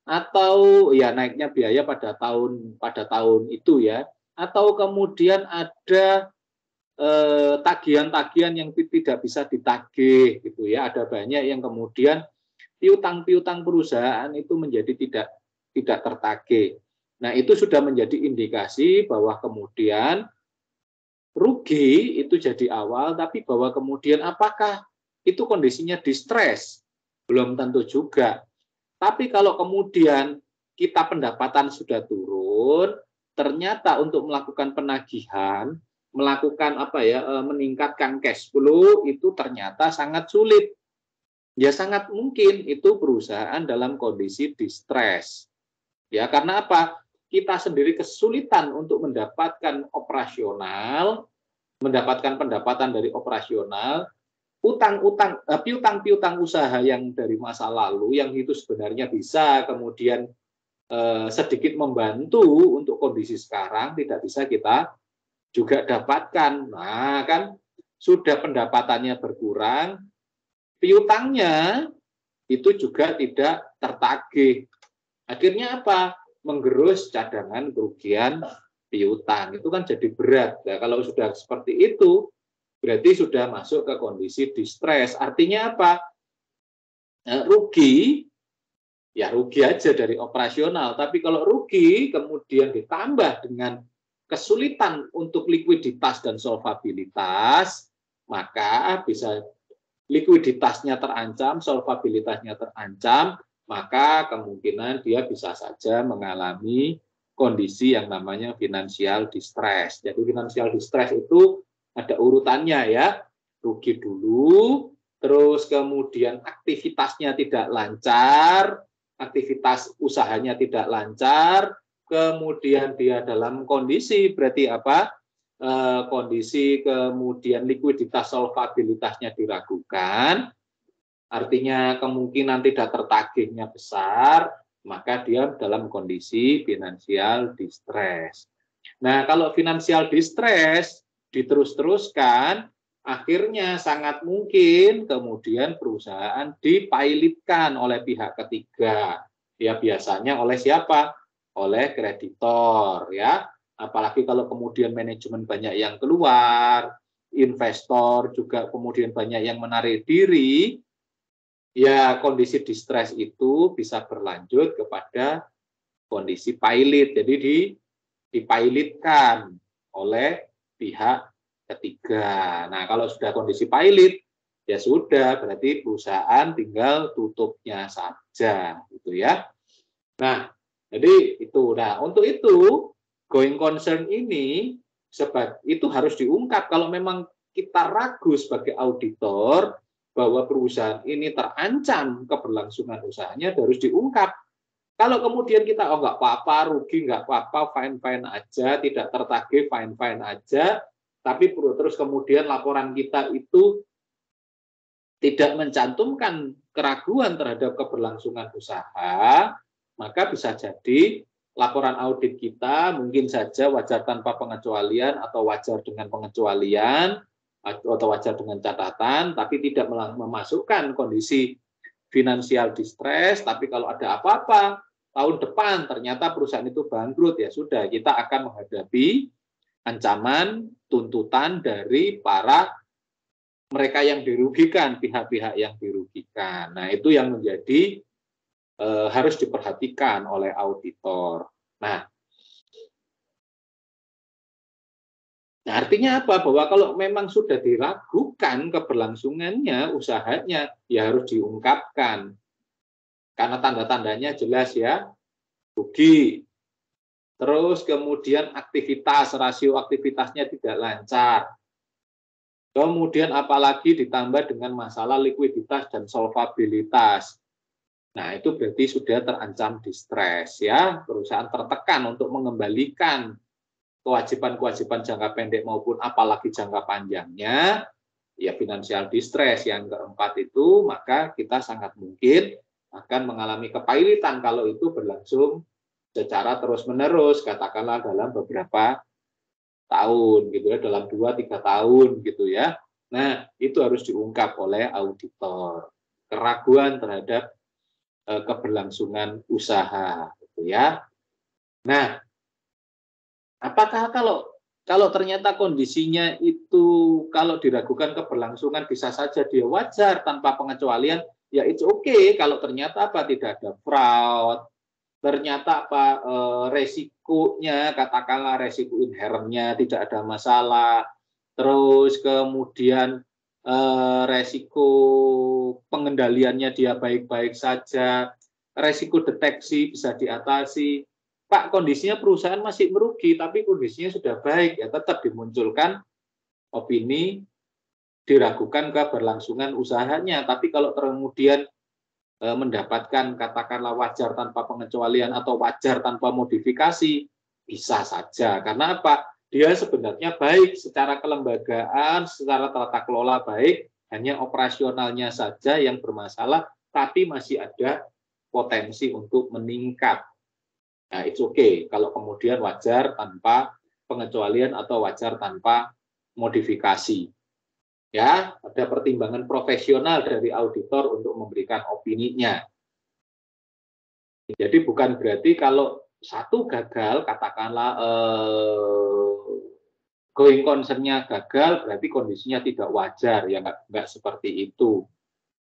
atau ya naiknya biaya pada tahun itu ya, atau kemudian ada tagihan-tagihan yang tidak bisa ditagih gitu ya, ada banyak yang kemudian piutang-piutang perusahaan itu menjadi tidak tertagih. Nah, itu sudah menjadi indikasi bahwa kemudian rugi itu jadi awal, tapi bahwa kemudian apakah itu kondisinya distres? Belum tentu juga. Tapi kalau kemudian kita pendapatan sudah turun, ternyata untuk melakukan penagihan, melakukan meningkatkan cash flow itu ternyata sangat sulit. Ya sangat mungkin itu perusahaan dalam kondisi distres. Ya karena apa? Kita sendiri kesulitan untuk mendapatkan operasional, mendapatkan pendapatan dari operasional, piutang-piutang usaha yang dari masa lalu yang itu sebenarnya bisa kemudian sedikit membantu untuk kondisi sekarang tidak bisa kita juga dapatkan. Nah, kan sudah pendapatannya berkurang, piutangnya itu juga tidak tertagih. Akhirnya apa? Menggerus cadangan kerugian piutang. Itu kan jadi berat. Nah, kalau sudah seperti itu berarti sudah masuk ke kondisi distres. Artinya apa? Rugi, ya rugi aja dari operasional. Tapi kalau rugi kemudian ditambah dengan kesulitan untuk likuiditas dan solvabilitas, maka bisa likuiditasnya terancam, solvabilitasnya terancam, maka kemungkinan dia bisa saja mengalami kondisi yang namanya financial distress. Jadi financial distress itu ada urutannya ya, rugi dulu, terus kemudian aktivitasnya tidak lancar, aktivitas usahanya tidak lancar, kemudian dia dalam kondisi berarti apa? Kondisi kemudian likuiditas solvabilitasnya diragukan, artinya kemungkinan tidak tertagihnya besar, maka dia dalam kondisi financial distress. Nah, kalau financial distress diterus-teruskan, akhirnya sangat mungkin kemudian perusahaan dipilotkan oleh pihak ketiga. Ya biasanya oleh siapa? Oleh kreditor ya. Apalagi kalau kemudian manajemen banyak yang keluar, investor juga kemudian banyak yang menarik diri, ya kondisi distress itu bisa berlanjut kepada kondisi pilot. Jadi dipilotkan oleh pihak ketiga. Nah, kalau sudah kondisi pilot, ya sudah, berarti perusahaan tinggal tutupnya saja, gitu ya. Nah, jadi itu. Nah, untuk itu, going concern ini itu harus diungkap. Kalau memang kita ragu sebagai auditor bahwa perusahaan ini terancam keberlangsungan usahanya, harus diungkap. Kalau kemudian kita nggak apa-apa, rugi nggak apa-apa, fine-fine aja, tidak tertagih, fine-fine aja, tapi terus kemudian laporan kita itu tidak mencantumkan keraguan terhadap keberlangsungan usaha, maka bisa jadi laporan audit kita mungkin saja wajar tanpa pengecualian atau wajar dengan pengecualian atau wajar dengan catatan, tapi tidak memasukkan kondisi finansial distress. Tapi kalau ada apa-apa tahun depan ternyata perusahaan itu bangkrut, ya sudah, kita akan menghadapi ancaman tuntutan dari para mereka yang dirugikan, pihak-pihak yang dirugikan. Nah, itu yang menjadi harus diperhatikan oleh auditor. Nah, artinya apa? Bahwa kalau memang sudah diragukan keberlangsungannya, usahanya, ya harus diungkapkan. Karena tanda-tandanya jelas ya, rugi. Terus kemudian aktivitas, rasio aktivitasnya tidak lancar. Kemudian apalagi ditambah dengan masalah likuiditas dan solvabilitas. Nah, itu berarti sudah terancam distress ya. Perusahaan tertekan untuk mengembalikan kewajiban-kewajiban jangka pendek maupun apalagi jangka panjangnya, ya financial distress. Yang keempat itu, maka kita sangat mungkin akan mengalami kepailitan kalau itu berlangsung secara terus-menerus, katakanlah dalam beberapa tahun gitu ya, dalam 2-3 tahun gitu ya. Nah, itu harus diungkap oleh auditor. Keraguan terhadap keberlangsungan usaha gitu ya. Nah, apakah kalau ternyata kondisinya itu kalau diragukan keberlangsungan bisa saja dia wajar tanpa pengecualian, ya it's okay kalau ternyata apa tidak ada fraud, ternyata apa resikonya, katakanlah resiko inherentnya tidak ada masalah, terus kemudian resiko pengendaliannya dia baik-baik saja, resiko deteksi bisa diatasi. Pak, kondisinya perusahaan masih merugi, tapi kondisinya sudah baik, ya tetap dimunculkan opini diragukan keberlangsungan usahanya. Tapi kalau kemudian mendapatkan katakanlah wajar tanpa pengecualian atau wajar tanpa modifikasi, bisa saja. Karena apa? Dia sebenarnya baik secara kelembagaan, secara tata kelola baik, hanya operasionalnya saja yang bermasalah, tapi masih ada potensi untuk meningkat. Nah, it's okay kalau kemudian wajar tanpa pengecualian atau wajar tanpa modifikasi. Ya, ada pertimbangan profesional dari auditor untuk memberikan opininya. Jadi bukan berarti kalau satu gagal, katakanlah going concern-nya gagal, berarti kondisinya tidak wajar, ya nggak seperti itu.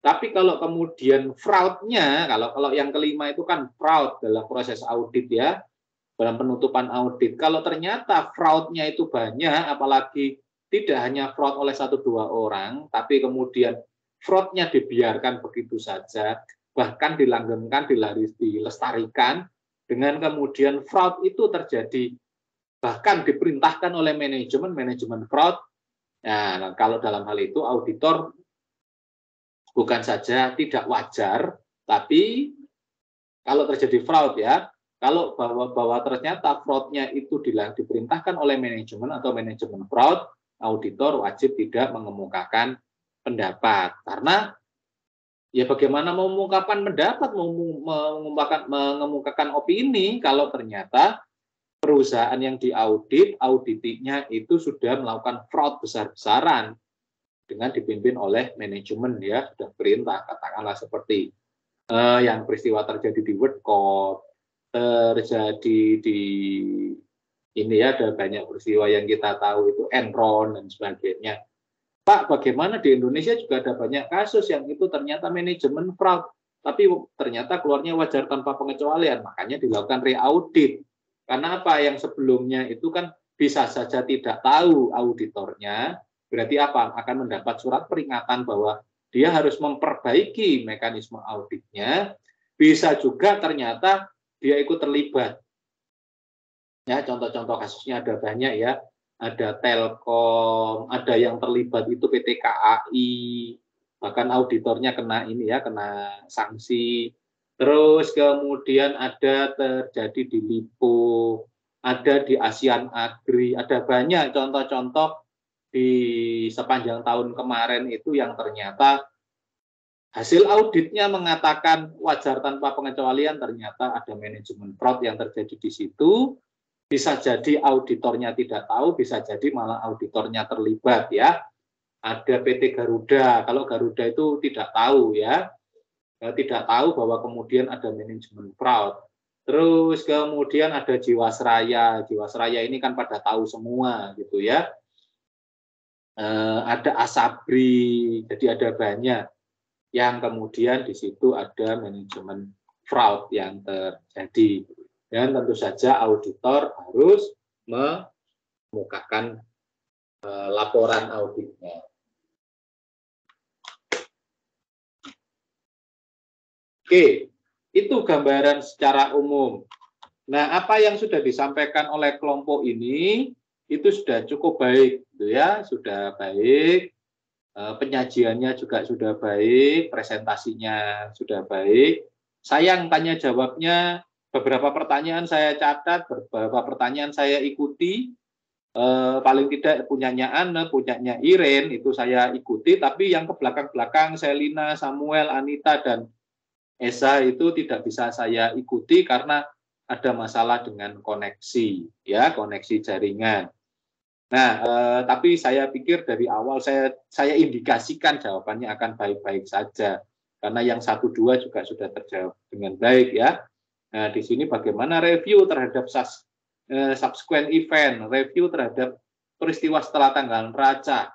Tapi kalau kemudian fraud-nya, kalau yang kelima itu kan fraud dalam proses audit ya, dalam penutupan audit. Kalau ternyata fraud-nya itu banyak, apalagi tidak hanya fraud oleh 1-2 orang, tapi kemudian fraud-nya dibiarkan begitu saja, bahkan dilanggengkan, dilestarikan, dengan kemudian fraud itu terjadi, bahkan diperintahkan oleh manajemen fraud. Nah, kalau dalam hal itu auditor bukan saja tidak wajar, tapi kalau terjadi fraud ya, kalau bahwa ternyata fraud-nya itu diperintahkan oleh manajemen atau manajemen fraud, auditor wajib tidak mengemukakan pendapat. Karena ya bagaimana mengungkapkan pendapat, mengemukakan opini kalau ternyata perusahaan yang diaudit, auditinya itu sudah melakukan fraud besar-besaran dengan dipimpin oleh manajemen ya, sudah perintah, katakanlah seperti yang peristiwa terjadi di WorldCop, terjadi di ini ya, ada banyak peristiwa yang kita tahu itu Enron dan sebagainya. Pak, bagaimana di Indonesia juga ada banyak kasus yang itu ternyata manajemen fraud, tapi ternyata keluarnya wajar tanpa pengecualian, makanya dilakukan re-audit. Karena apa? Yang sebelumnya itu kan bisa saja tidak tahu auditornya, berarti apa? Akan mendapat surat peringatan bahwa dia harus memperbaiki mekanisme auditnya, bisa juga ternyata dia ikut terlibat. Ya, contoh-contoh kasusnya ada banyak ya, ada Telkom, ada yang terlibat itu PT KAI, bahkan auditornya kena ini ya, kena sanksi. Terus kemudian ada terjadi di Lipo, ada di Asian Agri, ada banyak contoh-contoh di sepanjang tahun kemarin itu yang ternyata hasil auditnya mengatakan wajar tanpa pengecualian, ternyata ada manajemen fraud yang terjadi di situ. Bisa jadi auditornya tidak tahu, bisa jadi malah auditornya terlibat ya. Ada PT Garuda, kalau Garuda itu tidak tahu ya, tidak tahu bahwa kemudian ada manajemen fraud. Terus kemudian ada Jiwasraya, Jiwasraya ini kan pada tahu semua gitu ya. Ada Asabri, jadi ada banyak yang kemudian di situ ada manajemen fraud yang terjadi. Dan tentu saja auditor harus mengemukakan laporan auditnya. Oke, itu gambaran secara umum. Nah, apa yang sudah disampaikan oleh kelompok ini itu sudah cukup baik, gitu ya, sudah baik. Penyajiannya juga sudah baik, presentasinya sudah baik. Sayang tanya jawabnya, beberapa pertanyaan saya catat, beberapa pertanyaan saya ikuti. Paling tidak punyanya Anne, punyanya Iren, itu saya ikuti, tapi yang ke belakang-belakang, Selina, Samuel, Anita, dan Esa itu tidak bisa saya ikuti karena ada masalah dengan koneksi, ya, koneksi jaringan. Nah, tapi saya pikir dari awal saya indikasikan jawabannya akan baik-baik saja, karena yang 1-2 juga sudah terjawab dengan baik ya. Nah, di sini bagaimana review terhadap subsequent event, review terhadap peristiwa setelah tanggal neraca.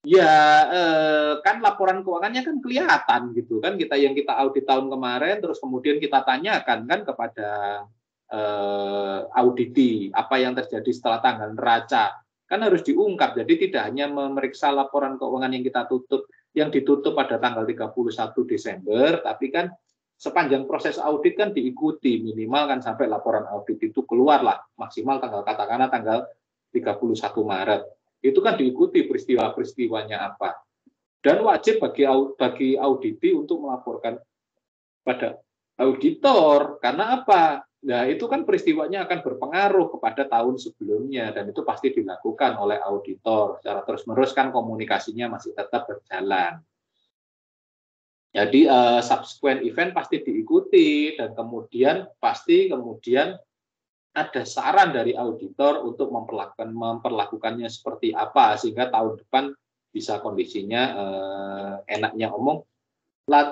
Ya, kan laporan keuangannya kan kelihatan gitu kan, yang kita audit tahun kemarin, terus kemudian kita tanyakan kan kepada auditi apa yang terjadi setelah tanggal neraca, kan harus diungkap. Jadi tidak hanya memeriksa laporan keuangan yang ditutup pada tanggal 31 Desember, tapi kan sepanjang proses audit kan diikuti, minimal kan sampai laporan audit itu keluarlah, maksimal katakanlah tanggal 31 Maret. Itu kan diikuti peristiwa-peristiwanya apa. Dan wajib bagi auditi untuk melaporkan pada auditor. Karena apa? Nah, itu kan peristiwanya akan berpengaruh kepada tahun sebelumnya, dan itu pasti dilakukan oleh auditor. Secara terus-menerus kan komunikasinya masih tetap berjalan. Jadi subsequent event pasti diikuti, dan kemudian ada saran dari auditor untuk memperlakukannya seperti apa, sehingga tahun depan bisa kondisinya enaknya omong.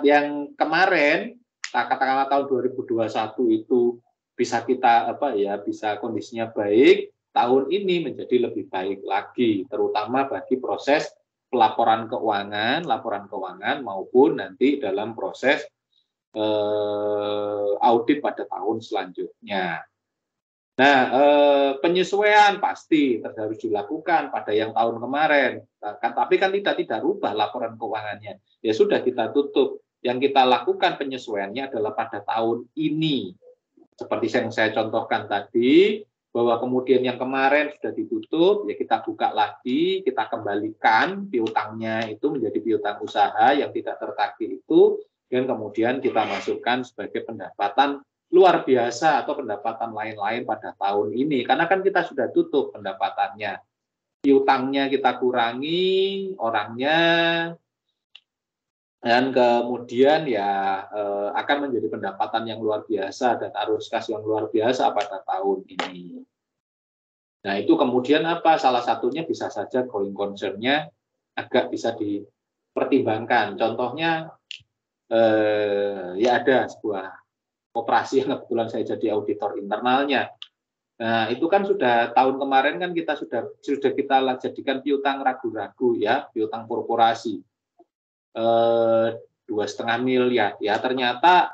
Yang kemarin, katakanlah tahun 2021 itu bisa kita bisa kondisinya baik, tahun ini menjadi lebih baik lagi, terutama bagi proses laporan keuangan maupun nanti dalam proses audit pada tahun selanjutnya. Nah, penyesuaian pasti harus dilakukan pada yang tahun kemarin, tapi kan tidak rubah laporan keuangannya. Ya sudah, kita tutup. Yang kita lakukan penyesuaiannya adalah pada tahun ini. Seperti yang saya contohkan tadi, bahwa kemudian yang kemarin sudah ditutup, ya kita buka lagi, kita kembalikan piutangnya itu menjadi piutang usaha yang tidak tertagih itu, dan kemudian kita masukkan sebagai pendapatan luar biasa atau pendapatan lain-lain pada tahun ini, karena kan kita sudah tutup pendapatannya, piutangnya kita kurangi orangnya, dan kemudian ya akan menjadi pendapatan yang luar biasa dan arus kas yang luar biasa pada tahun ini. Nah, itu kemudian apa? Salah satunya bisa saja going concern-nya agak bisa dipertimbangkan. Contohnya ya ada sebuah operasi yang kebetulan saya jadi auditor internalnya. Nah, itu kan sudah tahun kemarin kan kita sudah kita jadikan piutang ragu-ragu ya, piutang korporasi 2,5 miliar. Ya ternyata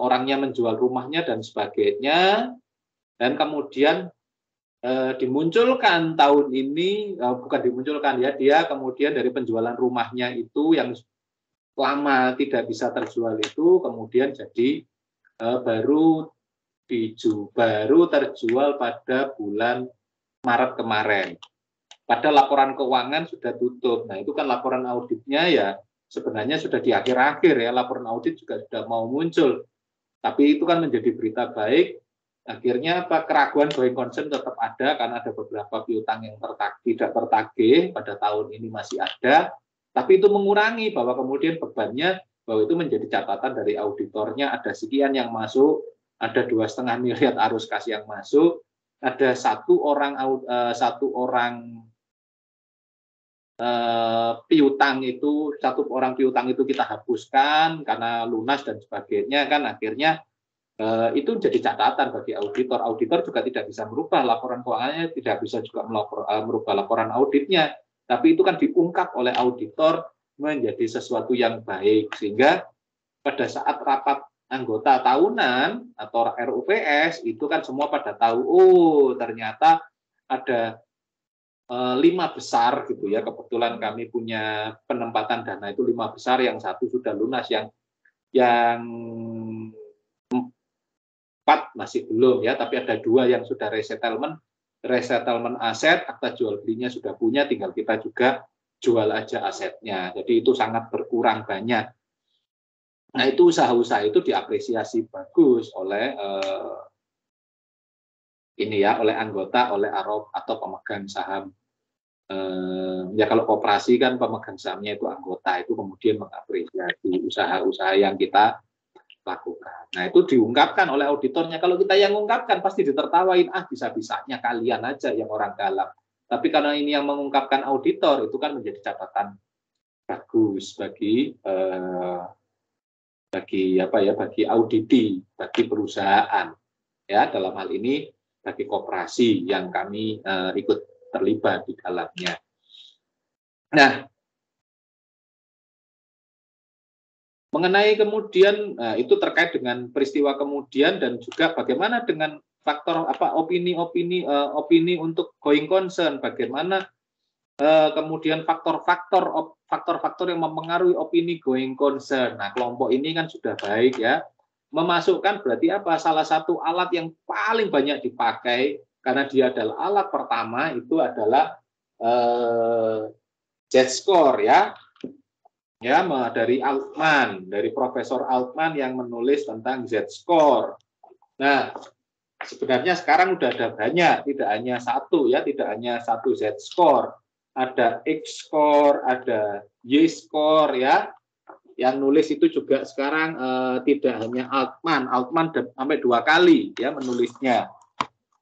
orangnya menjual rumahnya dan sebagainya, dan kemudian dimunculkan tahun ini, bukan dimunculkan ya, dia kemudian dari penjualan rumahnya itu yang lama tidak bisa terjual itu kemudian jadi baru terjual pada bulan Maret kemarin. Pada laporan keuangan sudah tutup. Nah, itu kan laporan auditnya ya sebenarnya sudah di akhir-akhir ya, laporan audit juga sudah mau muncul. Tapi itu kan menjadi berita baik. Akhirnya keraguan going concern tetap ada karena ada beberapa piutang yang tidak tertagih pada tahun ini masih ada. Tapi itu mengurangi bahwa kemudian bebannya bahwa itu menjadi catatan dari auditornya, ada sekian yang masuk, ada 2,5 miliar arus kas yang masuk, ada satu orang piutang itu kita hapuskan karena lunas dan sebagainya, kan akhirnya itu jadi catatan bagi auditor. Auditor juga tidak bisa merubah laporan keuangannya, tidak bisa juga merubah laporan auditnya, tapi itu kan diungkap oleh auditor menjadi sesuatu yang baik, sehingga pada saat rapat anggota tahunan atau RUPS itu kan semua pada tahu, oh ternyata ada 5 besar gitu ya, kebetulan kami punya penempatan dana itu 5 besar, yang satu sudah lunas, yang 4 masih belum ya, tapi ada 2 yang sudah resettlement aset, akta jual belinya sudah punya, tinggal kita juga jual aja asetnya. Jadi itu sangat berkurang banyak. Nah, itu usaha-usaha itu diapresiasi bagus oleh oleh anggota, oleh AROP atau pemegang saham. Ya kalau koperasi kan pemegang sahamnya itu anggota, itu kemudian mengapresiasi usaha-usaha yang kita lakukan. Nah, itu diungkapkan oleh auditornya. Kalau kita yang mengungkapkan pasti ditertawain, bisa-bisanya kalian aja yang orang dalam. Tapi karena ini yang mengungkapkan auditor, itu kan menjadi catatan bagus bagi auditi, bagi perusahaan. Ya, dalam hal ini bagi koperasi yang kami ikut terlibat di dalamnya. Nah, mengenai kemudian itu terkait dengan peristiwa kemudian, dan juga bagaimana dengan faktor opini untuk going concern, bagaimana kemudian faktor-faktor yang mempengaruhi opini going concern. Nah, kelompok ini kan sudah baik ya, memasukkan berarti salah satu alat yang paling banyak dipakai karena dia adalah alat pertama itu adalah Z-score ya. Ya, dari Altman, dari Profesor Altman yang menulis tentang Z-score. Nah, sebenarnya sekarang udah ada banyak, tidak hanya satu ya, tidak hanya satu Z-score. Ada X-score, ada Y-score ya. Yang nulis itu juga sekarang tidak hanya Altman sampai 2 kali ya menulisnya.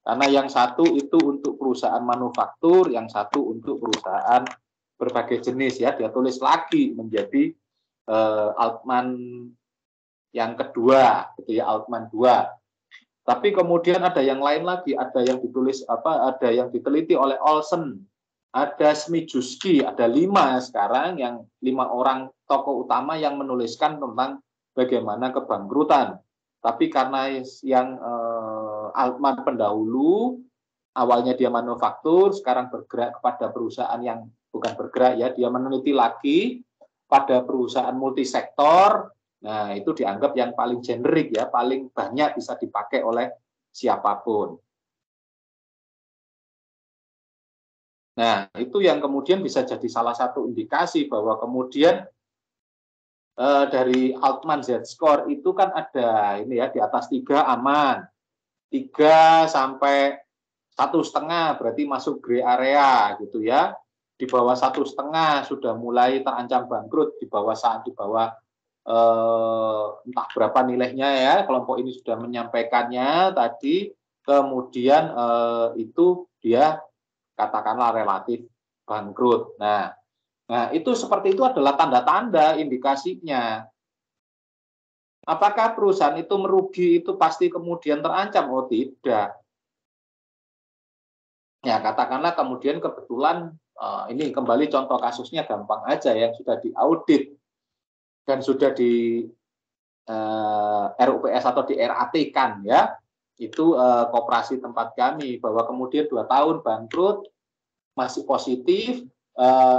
Karena yang satu itu untuk perusahaan manufaktur, yang satu untuk perusahaan berbagai jenis ya, dia tulis lagi menjadi Altman yang kedua gitu ya, Altman 2. Tapi kemudian ada yang lain lagi, ada yang ditulis ada yang diteliti oleh Olsen, ada Smijewski, ada 5 sekarang, yang 5 orang tokoh utama yang menuliskan tentang bagaimana kebangkrutan. Tapi karena yang Altman pendahulu, awalnya dia manufaktur, sekarang bergerak kepada perusahaan yang bukan bergerak ya, dia meneliti lagi pada perusahaan multisektor. Nah, itu dianggap yang paling generik ya, paling banyak bisa dipakai oleh siapapun. Nah, itu yang kemudian bisa jadi salah satu indikasi bahwa kemudian dari Altman Z-score itu kan ada ini ya, di atas 3 aman, 3 sampai 1,5 berarti masuk gray area gitu ya. Di bawah 1,5 sudah mulai terancam bangkrut, di bawah entah berapa nilainya ya, kelompok ini sudah menyampaikannya tadi, kemudian itu dia katakanlah relatif bangkrut. Nah, itu seperti itu adalah tanda-tanda indikasinya. Apakah perusahaan itu merugi itu pasti kemudian terancam? Oh, tidak. Ya, katakanlah kemudian kebetulan ini kembali contoh kasusnya gampang aja, yang sudah diaudit dan sudah di RUPS atau di RAT kan ya, itu koperasi tempat kami, bahwa kemudian 2 tahun bangkrut masih positif,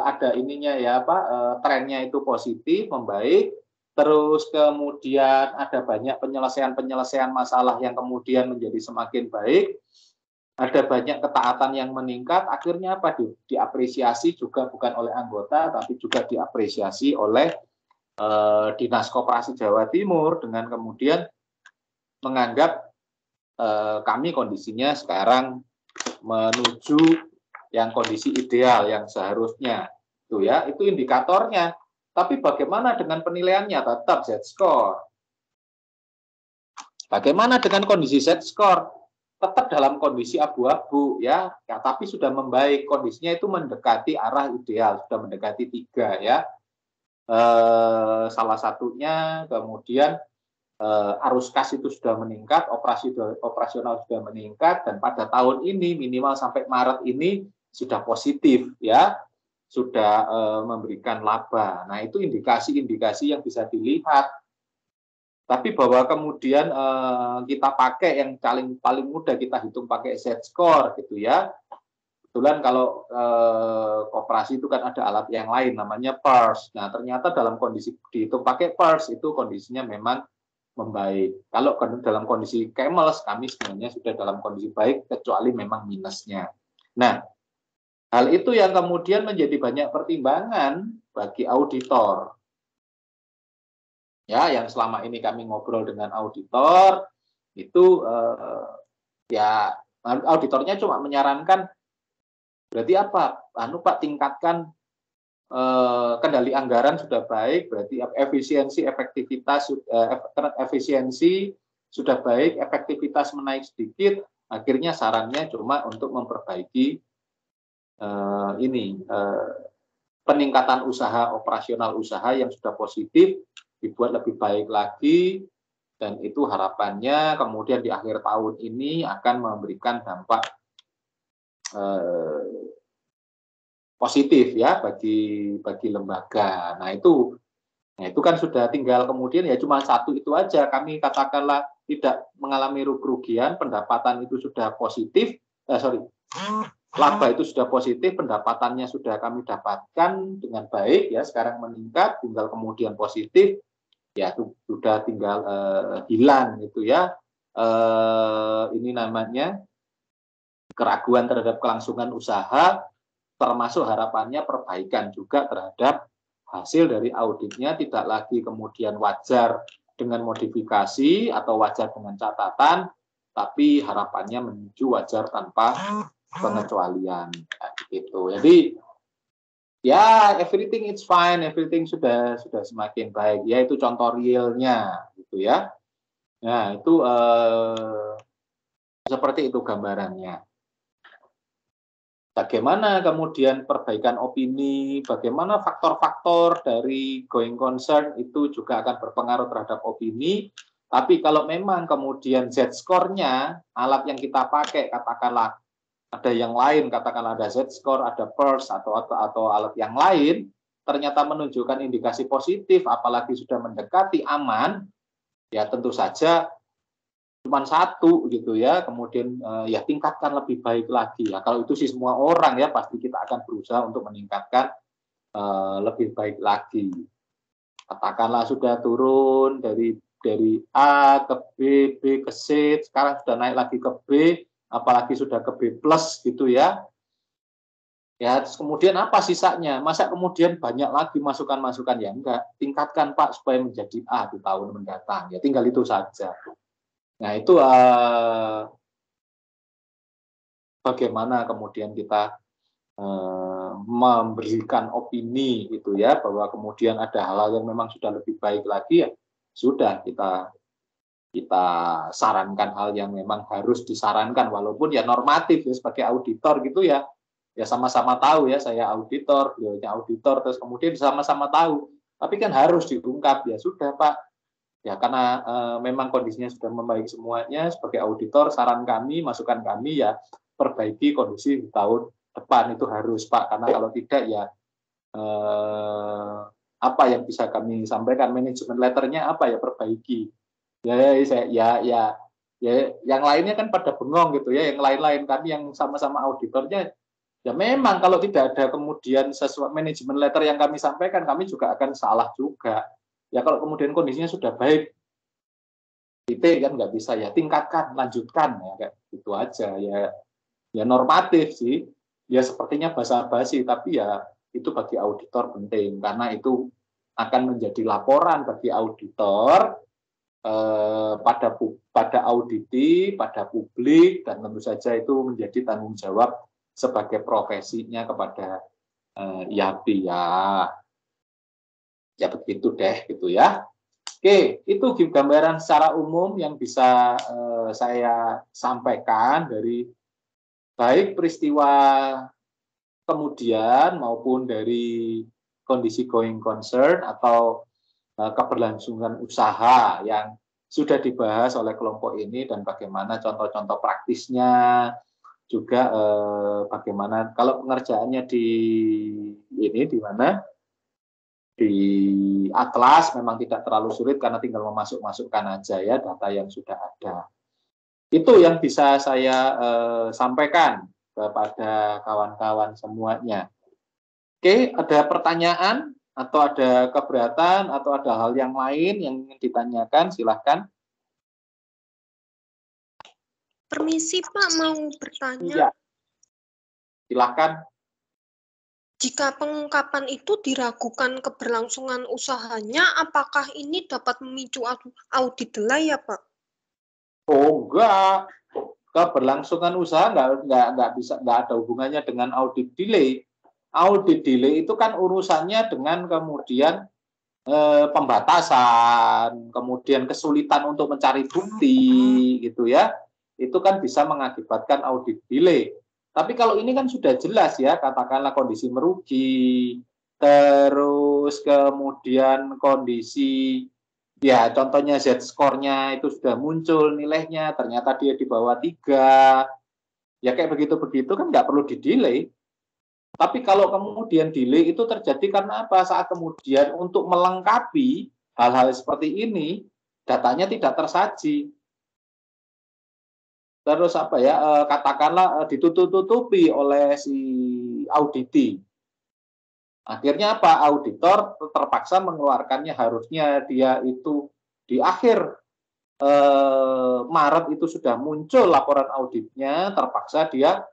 ada ininya ya trennya itu positif membaik, terus kemudian ada banyak penyelesaian masalah yang kemudian menjadi semakin baik. Ada banyak ketaatan yang meningkat, akhirnya diapresiasi juga bukan oleh anggota, tapi juga diapresiasi oleh Dinas Koperasi Jawa Timur, dengan kemudian menganggap kami kondisinya sekarang menuju yang kondisi ideal yang seharusnya. Itu ya, itu indikatornya. Tapi bagaimana dengan penilaiannya? Tetap Z-score. Bagaimana dengan kondisi Z-score? Tetap dalam kondisi abu-abu ya, tapi sudah membaik, kondisinya itu mendekati arah ideal, sudah mendekati 3 ya. Salah satunya kemudian arus kas itu sudah meningkat, operasional sudah meningkat, dan pada tahun ini minimal sampai Maret ini sudah positif ya, sudah memberikan laba. Nah itu indikasi-indikasi yang bisa dilihat. Tapi bahwa kemudian kita pakai yang paling mudah kita hitung pakai Z-score gitu ya. Kebetulan kalau koperasi itu kan ada alat yang lain namanya PERS. Nah ternyata dalam kondisi dihitung pakai PERS itu kondisinya memang membaik. Kalau dalam kondisi Camels kami sebenarnya sudah dalam kondisi baik kecuali memang minusnya. Nah hal itu yang kemudian menjadi banyak pertimbangan bagi auditor. Ya, yang selama ini kami ngobrol dengan auditor itu ya auditornya cuma menyarankan berarti apa? Pak tingkatkan kendali anggaran sudah baik, berarti efisiensi efisiensi sudah baik, efektivitas menaik sedikit, akhirnya sarannya cuma untuk memperbaiki peningkatan usaha, operasional usaha yang sudah positif dibuat lebih baik lagi, dan itu harapannya kemudian di akhir tahun ini akan memberikan dampak positif ya bagi lembaga. Nah itu kan sudah tinggal kemudian ya cuma satu itu aja, kami katakanlah tidak mengalami kerugian, pendapatan itu sudah positif, laba itu sudah positif, pendapatannya sudah kami dapatkan dengan baik ya, sekarang meningkat, tinggal kemudian positif. Ya itu sudah tinggal hilang gitu ya, ini namanya keraguan terhadap kelangsungan usaha, termasuk harapannya perbaikan juga terhadap hasil dari auditnya, tidak lagi kemudian wajar dengan modifikasi atau wajar dengan catatan, tapi harapannya menuju wajar tanpa pengecualian gitu. Jadi ya everything is fine, everything sudah semakin baik ya, itu contoh realnya gitu ya. Nah itu seperti itu gambarannya. Bagaimana kemudian perbaikan opini, bagaimana faktor-faktor dari going concern itu juga akan berpengaruh terhadap opini. Tapi kalau memang kemudian Z-score-nya alat yang kita pakai katakanlah ada yang lain, katakanlah ada Z-score, ada PERS atau alat yang lain, ternyata menunjukkan indikasi positif, apalagi sudah mendekati aman, ya tentu saja cuma satu gitu ya, kemudian ya tingkatkan lebih baik lagi ya. Kalau itu sih semua orang ya pasti kita akan berusaha untuk meningkatkan lebih baik lagi. Katakanlah sudah turun dari A ke B, B ke C, sekarang sudah naik lagi ke B, apalagi sudah ke B plus gitu ya. Ya, terus kemudian apa sisanya? Masa kemudian banyak lagi masukan-masukan? Ya enggak, tingkatkan Pak supaya menjadi A di tahun mendatang. Ya tinggal itu saja. Nah itu bagaimana kemudian kita memberikan opini gitu ya, bahwa kemudian ada hal yang memang sudah lebih baik lagi ya sudah kita sarankan hal yang memang harus disarankan, walaupun ya normatif ya sebagai auditor gitu ya sama-sama tahu ya, saya auditor, beliaunya auditor, terus kemudian sama-sama tahu, tapi kan harus diungkap ya sudah Pak ya, karena memang kondisinya sudah membaik semuanya, sebagai auditor saran kami, masukan kami ya perbaiki kondisi di tahun depan itu harus Pak, karena kalau tidak ya apa yang bisa kami sampaikan, manajemen letternya apa ya perbaiki. Ya yang lainnya kan pada bengong gitu ya, yang lain-lain kami yang sama-sama auditornya ya memang kalau tidak ada kemudian sesuai manajemen letter yang kami sampaikan, kami juga akan salah juga. Ya kalau kemudian kondisinya sudah baik, titik kan nggak bisa ya tingkatkan, lanjutkan ya kayak gitu aja ya normatif sih. Ya sepertinya basa-basi, tapi ya itu bagi auditor penting karena itu akan menjadi laporan bagi auditor pada auditi, pada publik, dan tentu saja itu menjadi tanggung jawab sebagai profesinya kepada ya begitu deh gitu ya. Oke, itu gambaran secara umum yang bisa saya sampaikan dari baik peristiwa kemudian maupun dari kondisi going concern atau keberlangsungan usaha yang sudah dibahas oleh kelompok ini dan bagaimana contoh-contoh praktisnya, juga bagaimana kalau pengerjaannya di mana di Atlas memang tidak terlalu sulit karena tinggal memasukkan aja ya data yang sudah ada. Itu yang bisa saya sampaikan kepada kawan-kawan semuanya. Oke, ada pertanyaan atau ada keberatan atau ada hal yang lain yang ingin ditanyakan, silahkan. Permisi Pak, mau bertanya. Iya. Silahkan. Jika pengungkapan itu diragukan keberlangsungan usahanya, apakah ini dapat memicu audit delay ya Pak? Oh enggak, keberlangsungan usaha nggak ada hubungannya dengan audit delay. Audit delay itu kan urusannya dengan kemudian pembatasan, kemudian kesulitan untuk mencari bukti gitu ya. Itu kan bisa mengakibatkan audit delay. Tapi kalau ini kan sudah jelas ya, katakanlah kondisi merugi, terus kemudian kondisi, ya contohnya Z-score-nya itu sudah muncul nilainya, ternyata dia di bawah 3, ya kayak begitu-begitu kan nggak perlu di-delay. Tapi kalau kemudian delay itu terjadi karena apa? Saat kemudian untuk melengkapi hal-hal seperti ini, datanya tidak tersaji. Terus apa ya, katakanlah ditutup-tutupi oleh si auditi. Akhirnya apa? Auditor terpaksa mengeluarkannya, harusnya dia itu di akhir Maret itu sudah muncul laporan auditnya, terpaksa dia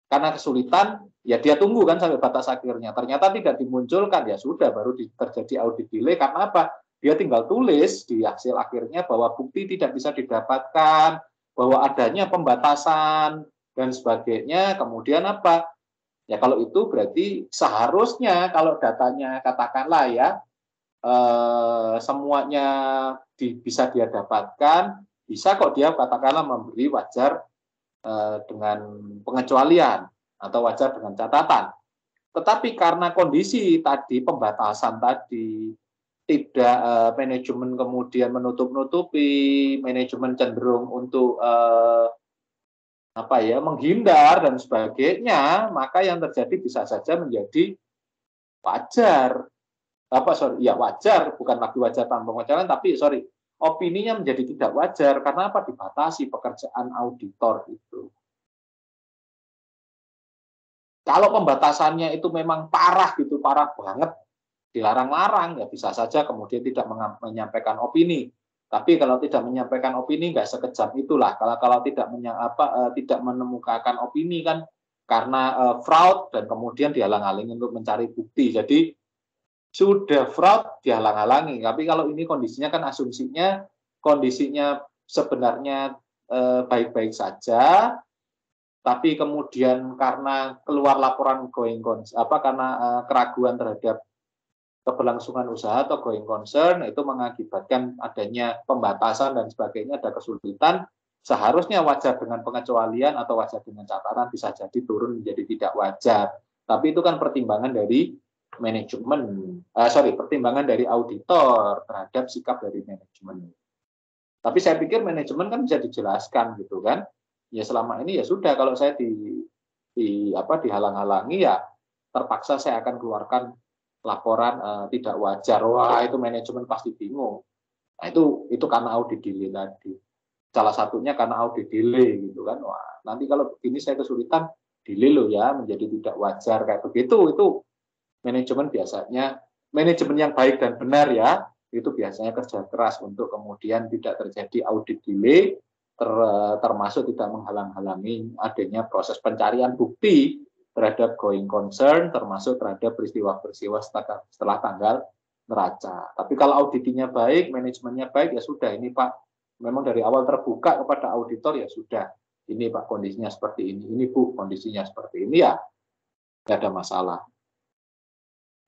karena kesulitan, ya dia tunggu kan sampai batas akhirnya. Ternyata tidak dimunculkan, ya sudah baru terjadi audit delay. Karena apa? Dia tinggal tulis di hasil akhirnya bahwa bukti tidak bisa didapatkan, bahwa adanya pembatasan dan sebagainya. Kemudian apa? Ya kalau itu berarti seharusnya kalau datanya katakanlah ya semuanya bisa dia dapatkan, bisa kok dia katakanlah memberi wajar dengan pengecualian atau wajar dengan catatan. Tetapi karena kondisi tadi, pembatasan tadi, tidak manajemen kemudian menutup-nutupi, manajemen cenderung untuk menghindar dan sebagainya, maka yang terjadi bisa saja menjadi wajar. Wajar, bukan lagi wajar tanpa pengecualian, tapi opininya menjadi tidak wajar karena apa? Dibatasi pekerjaan auditor itu. Kalau pembatasannya itu memang parah gitu, parah banget, dilarang-larang, ya bisa saja kemudian tidak menyampaikan opini. Tapi kalau tidak menyampaikan opini, nggak sekejam itulah. Kalau tidak menemukan opini kan karena fraud dan kemudian dihalang-halangi untuk mencari bukti. Jadi sudah fraud dihalang-halangi. Tapi kalau ini kondisinya kan asumsinya kondisinya sebenarnya baik-baik saja. Tapi kemudian karena keluar laporan going concern, karena keraguan terhadap keberlangsungan usaha atau going concern, itu mengakibatkan adanya pembatasan dan sebagainya, ada kesulitan, seharusnya wajar dengan pengecualian atau wajar dengan catatan, bisa jadi turun menjadi tidak wajar. Tapi itu kan pertimbangan dari manajemen, pertimbangan dari auditor terhadap sikap dari manajemen. Tapi saya pikir manajemen kan bisa dijelaskan gitu kan. Ya selama ini ya sudah, kalau saya dihalang-halangi ya terpaksa saya akan keluarkan laporan tidak wajar. Wah, itu manajemen pasti bingung. Nah, itu karena audit delay tadi. Salah satunya karena audit delay gitu kan. Wah, nanti kalau begini saya kesulitan, delay loh ya, menjadi tidak wajar kayak begitu. Itu manajemen biasanya, manajemen yang baik dan benar ya, itu biasanya kerja keras untuk kemudian tidak terjadi audit delay, termasuk tidak menghalang-halangi adanya proses pencarian bukti terhadap going concern, termasuk terhadap peristiwa-peristiwa setelah tanggal neraca. Tapi kalau auditinya baik, manajemennya baik, ya sudah, ini Pak, memang dari awal terbuka kepada auditor, ya sudah, ini Pak kondisinya seperti ini Bu kondisinya seperti ini, ya nggak ada masalah.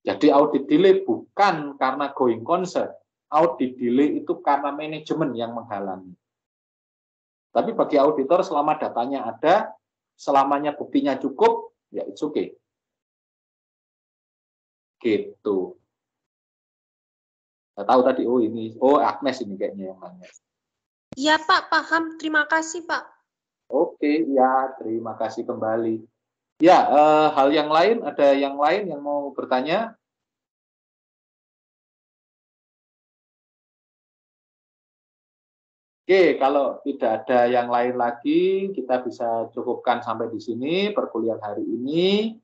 Jadi audit delay bukan karena going concern. Audit delay itu karena manajemen yang menghalangi. Tapi bagi auditor selama datanya ada, selamanya buktinya cukup, ya it's okay. Gitu. Saya tahu tadi, Agnes ini kayaknya yang nanya. Iya Pak, paham. Terima kasih Pak. Oke, ya terima kasih kembali. Ya, hal yang lain, ada yang lain yang mau bertanya? Oke, kalau tidak ada yang lain lagi, kita bisa cukupkan sampai di sini perkuliahan hari ini.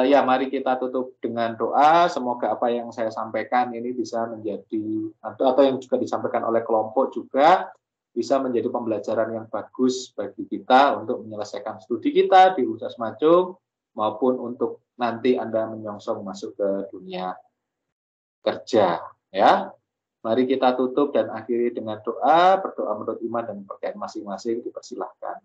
Ya, mari kita tutup dengan doa. Semoga apa yang saya sampaikan ini bisa menjadi, atau yang juga disampaikan oleh kelompok juga, bisa menjadi pembelajaran yang bagus bagi kita untuk menyelesaikan studi kita di Universitas Majung, maupun untuk nanti Anda menyongsong masuk ke dunia kerja. Ya, mari kita tutup dan akhiri dengan doa, berdoa menurut iman dan kepercayaan masing-masing, dipersilahkan.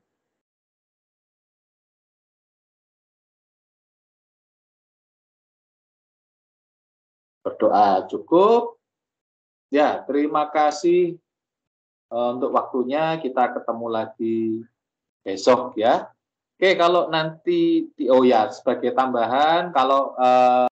Berdoa cukup. Ya, terima kasih untuk waktunya. Kita ketemu lagi besok ya. Oke, kalau nanti sebagai tambahan, kalau